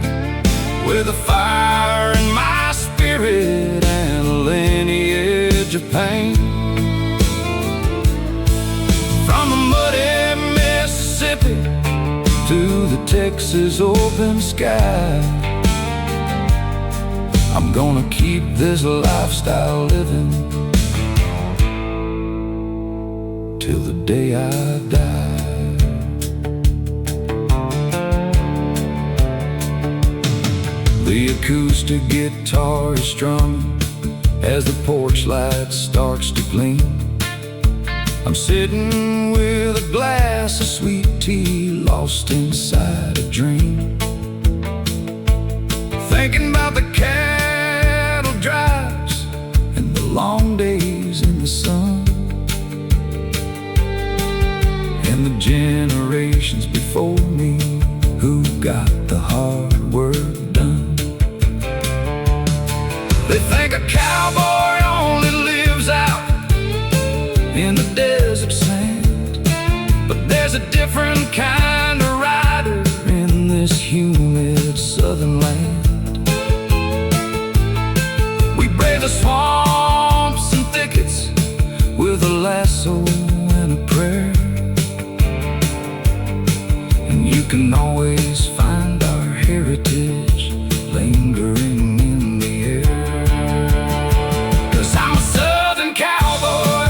with a fire in my spirit and a lineage of pain. Texas open sky. I'm gonna keep this lifestyle living till the day I die. The acoustic guitar is strumming as the porch light starts to gleam. I'm sitting with a glass of sweet tea, lost inside a dream, thinking about the cattle drives and the long days in the sun, and the generations before me who got the hard work done. They think a cowboy only lives out in the desert sand, but there's a different kind of rider in this humid southern land. We brave the swamps and thickets with a lasso and a prayer, and you can always find our heritage lingering in the air. 'Cause I'm a southern cowboy,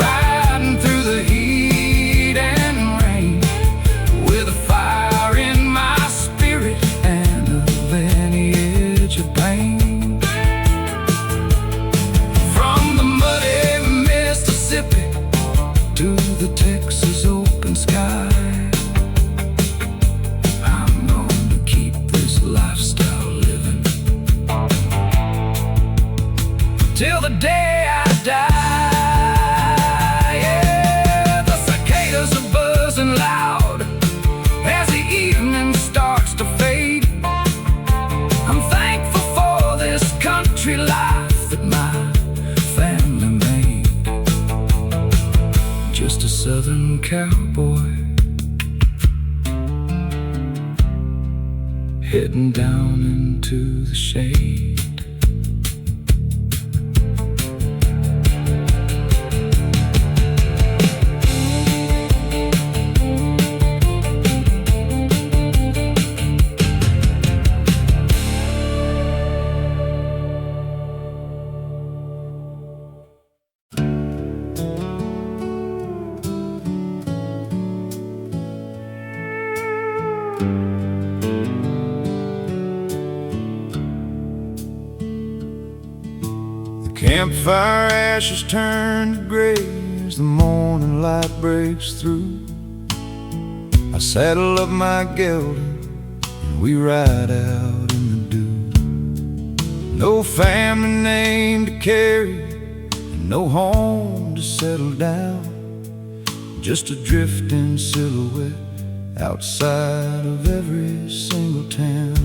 riding through the heat and rain, with a fire in my spirit and a lineage of pain. From the muddy Mississippi to the Texas open sky, I'm going to keep this lifestyle living till the day I die. Yeah, the cicadas are buzzing loud as the evening starts to fade. I'm thankful for this country life that my family made. Just a southern cowboy heading down into the shade. Campfire ashes turn to gray as the morning light breaks through. I saddle up my gelding and we ride out in the dew. No family name to carry and no home to settle down, just a drifting silhouette outside of every single town.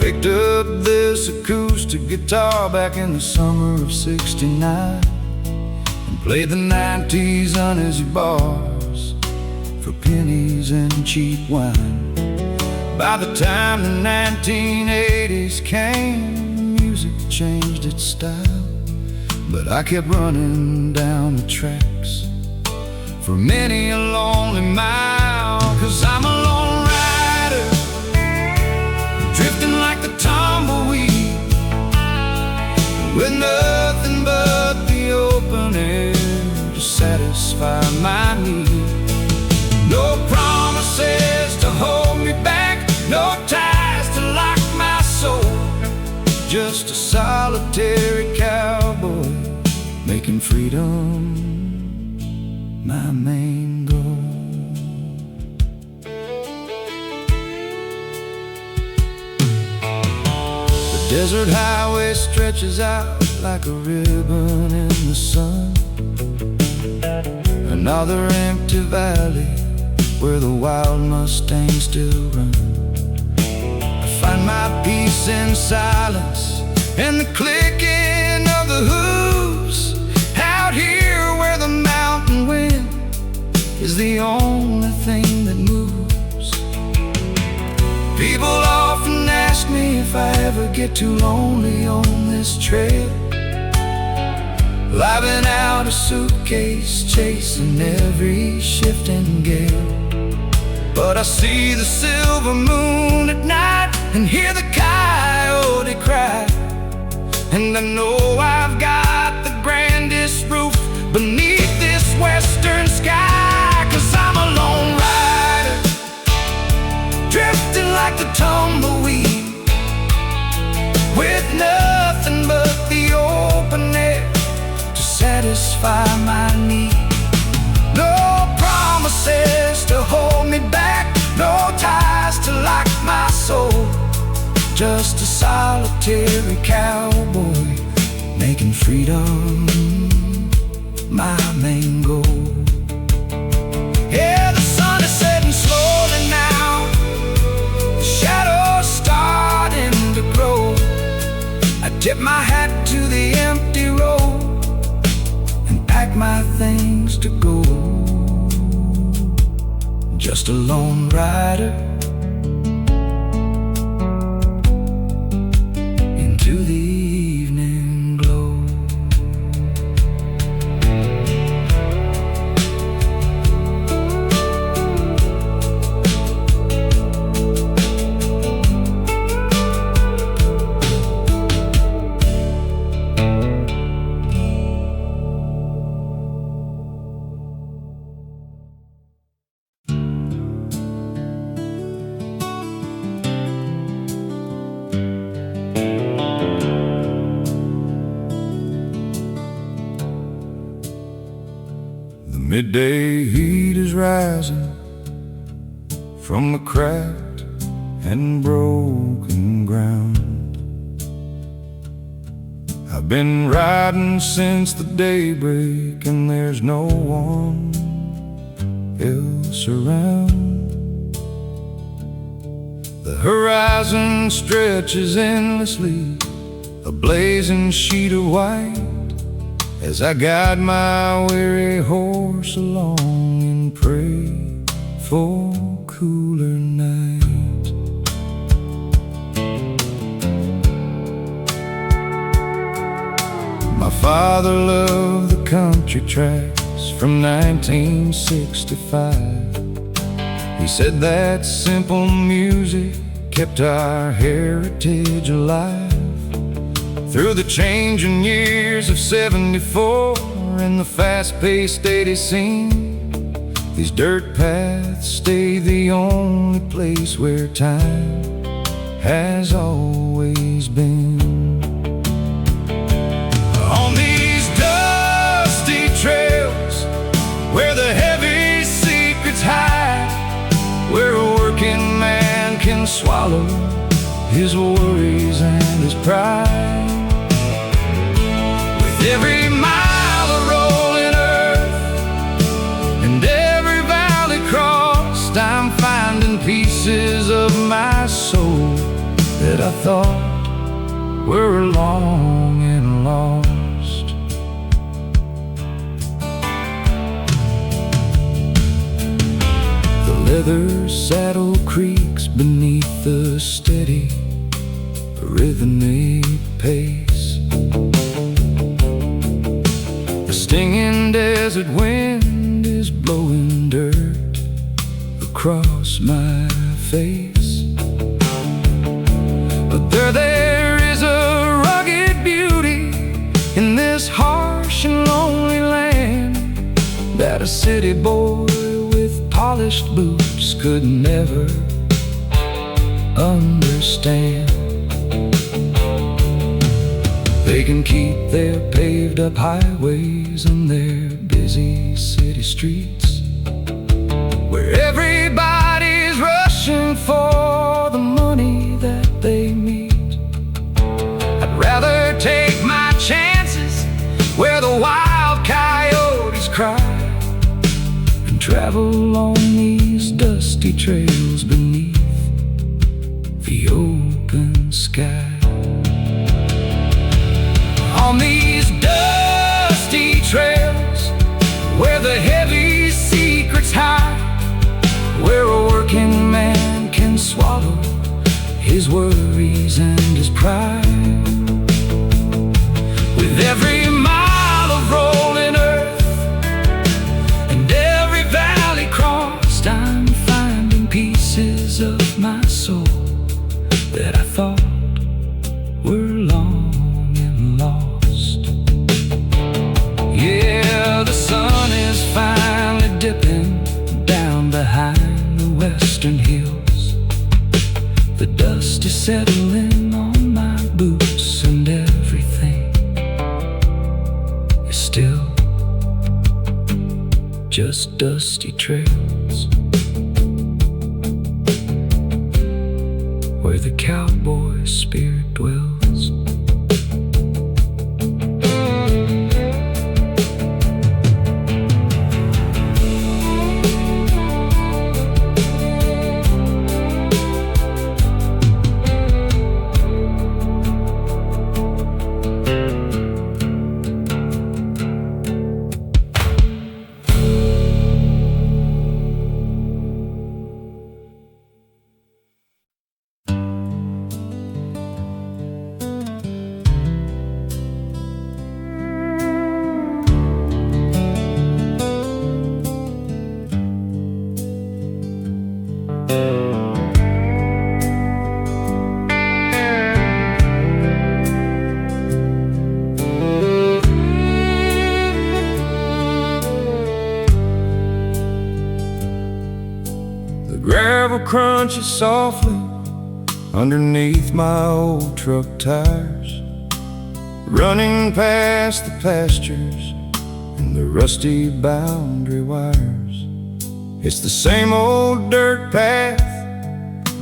Picked up this acoustic guitar back in the summer of '69 and played the '90s uneasy bars for pennies and cheap wine. By the time the 1980s came, music changed its style, but I kept running down the tracks for many a lonely mile. 'Cause I'm a lone rider, drifting like the tumbleweed, with nothing but the open air to satisfy my need. No promises to hold me back, no ties to lock my soul, just a solitary cowboy making freedom my main goal. Desert highway stretches out like a ribbon in the sun, another empty valley where the wild mustangs still run. I find my peace in silence and the clicking of the hooves out here where the mountain wind is the only thing that moves. People often ask me if I ever get too lonely on this trail. living out a suitcase, chasing every shifting gale. But I see the silver moon at night and hear the coyote cry, and I know I've got the grandest roof beneath this western sky. 'Cause I'm a lone rider, drifting like the tumbleweed, with nothing but the open air to satisfy my need. No promises to hold me back, no ties to lock my soul, just a solitary cowboy making freedom my main goal. Yeah, the sun is setting slowly now, the shadows starting to grow. I tip my hat to the empty road and pack my things to go. Just a lone rider into the evening glow. Midday heat is rising from the cracked and broken ground. I've been riding since the daybreak, and there's no one else around. The horizon stretches endlessly, a blazing sheet of white, as I guide my weary horse along and pray for cooler nights. My father loved the country tracks from 1965. He said that simple music kept our heritage alive. Through the changing years of '74 and the fast-paced '80s scene, these dirt paths stay the only place where time has always been. On these dusty trails where the heavy secrets hide, where a working man can swallow his worries and his pride. Every mile of rolling earth and every valley crossed, I'm finding pieces of my soul that I thought were long and lost. The leather saddle creaks beneath the steady, rhythmic pace. The stinging desert wind is blowing dirt across my face. But there is a rugged beauty in this harsh and lonely land that a city boy with polished boots could never understand. They can keep their paved up highways and their busy city streets, where everybody's rushing for the money that they meet. I'd rather take my chances where the wild coyotes cry, and travel along these dusty trails beneath the open sky. On these dusty trails where the heavy secrets hide, where a working man can swallow his worries and his pride. With every mile of dusty trails where the cowboy spirit dwells. The gravel crunches softly underneath my old truck tires, running past the pastures and the rusty boundary wires. It's the same old dirt path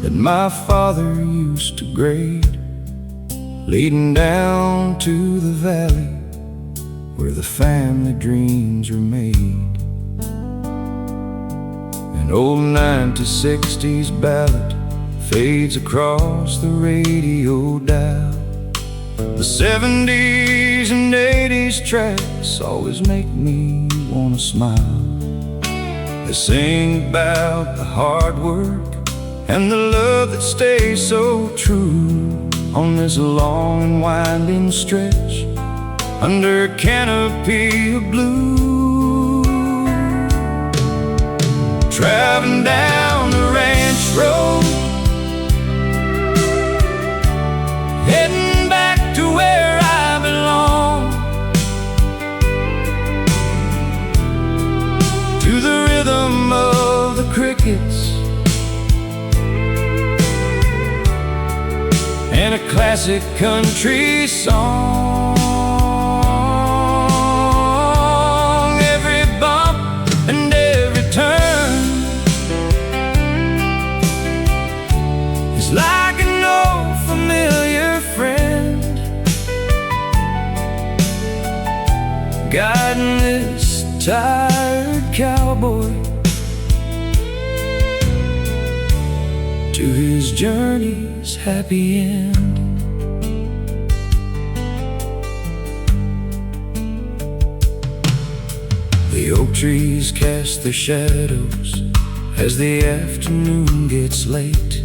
that my father used to grade, leading down to the valley where the family dreams are made. An old 1960s ballad fades across the radio dial. The 70s and 80s tracks always make me wanna smile. They sing about the hard work and the love that stays so true on this long and winding stretch under a canopy of blue. Traveling down the ranch road, heading back to where I belong, to the rhythm of the crickets and a classic country song. Every bump and every turn is like an old familiar friend, guiding this tired cowboy to his journey's happy end. The oak trees cast their shadows as the afternoon gets late.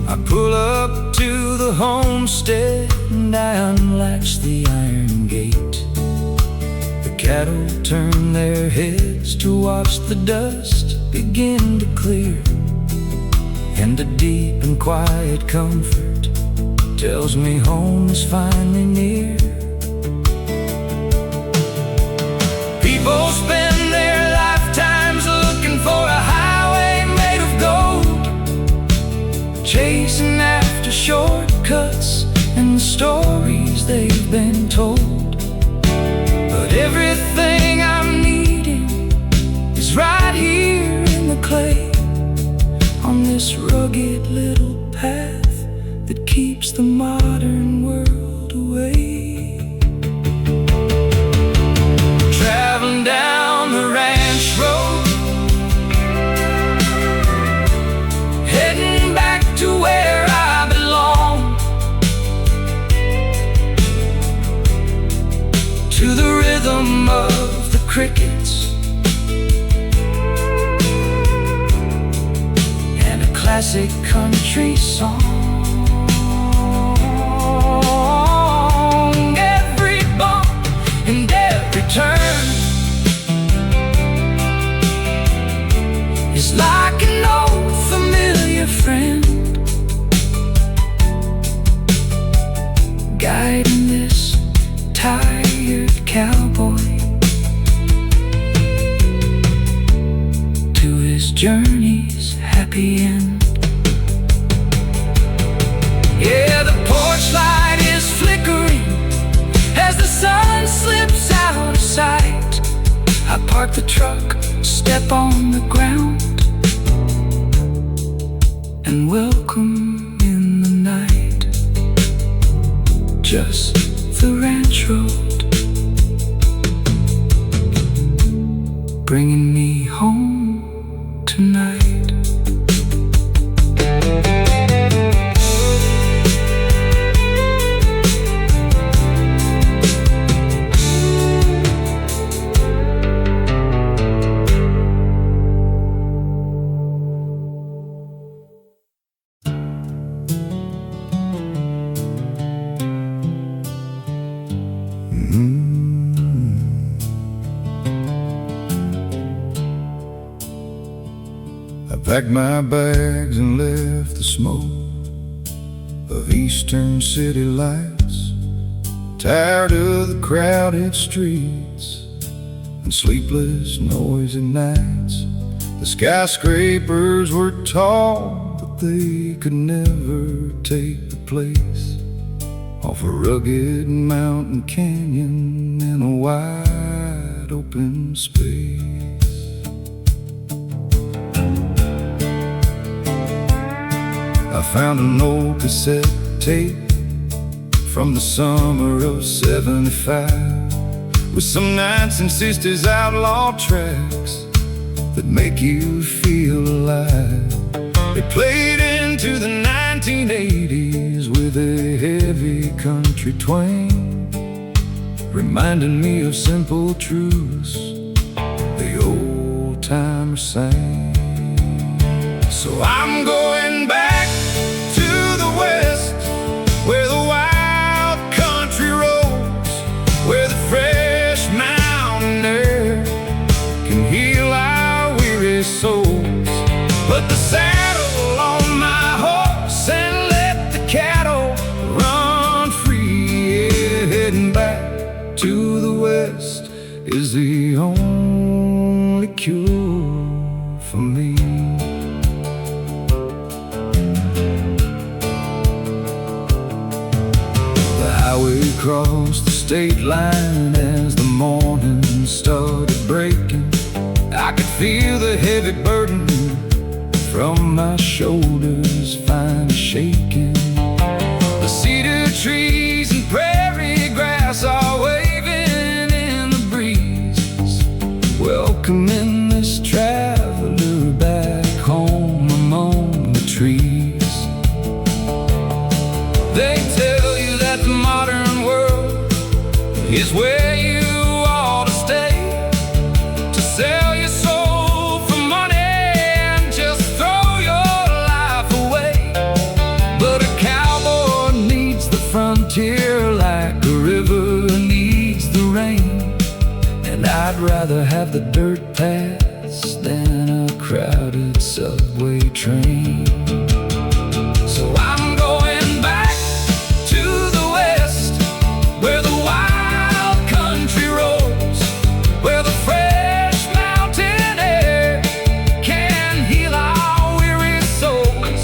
I pull up to the homestead and I unlatch the iron gate. The cattle turn their heads to watch the dust begin to clear, and a deep and quiet comfort tells me home is finally near. People spend their lifetimes looking for a highway made of gold, chasing after shortcuts and the stories they've been told. But everything I'm needing is right here in the clay, on this rugged little path that keeps the modern world away. Traveling down the ranch road, heading back to where I belong, to the rhythm of the crickets and a classic country song. Every bump and every turn is like an old familiar friend, guiding this tired cowboy to his journey's happy end. Yeah, the porch light is flickering as the sun slips out of sight. I park the truck, step on the ground and welcome in the night. Just the ranch road, bringing me home tonight. I packed my bags and left the smoke of eastern city lights, tired of the crowded streets and sleepless, noisy nights. The skyscrapers were tall, but they could never take the place of a rugged mountain canyon in a wide open space. I found an old cassette tape from the summer of '75 with some 1960s and 60s outlaw tracks that make you feel alive. They played into the 1980s with a heavy country twang, reminding me of simple truths the old-timers sang. So I'm going back to the west, where the wild country rolls, where the fresh mountain air can heal our weary souls. Put the saddle on my horse and let the cattle run free. Yeah, heading back to the west is the only cure for me. We crossed the state line as the morning started breaking. I could feel the heavy burden from my shoulders finally shaking. The cedar trees and prairie grass are waving in the breeze, welcoming this traveler back home among the trees. They tell you that the modern world is where you ought to stay, to sell your soul for money and just throw your life away. But a cowboy needs the frontier like a river needs the rain, and I'd rather have the dirt paths than a crowded subway train. So I'm going back to the west, where the wild country rolls, where the fresh mountain air can heal our weary souls.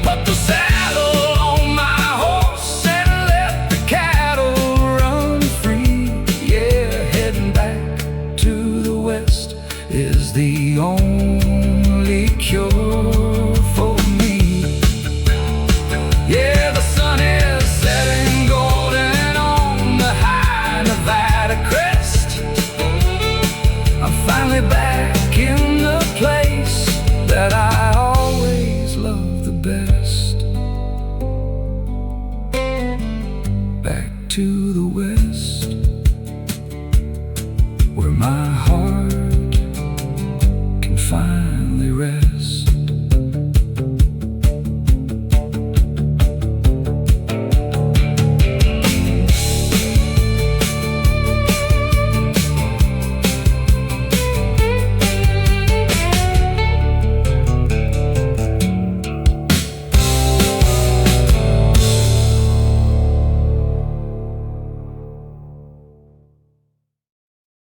Put the saddle on my horse and let the cattle run free. Yeah, heading back to the west is the only cure for me. Yeah, the sun is setting golden on the high Nevada crest. I'm finally back in the place that I always loved the best. Back to the west, where my heart can finally rest.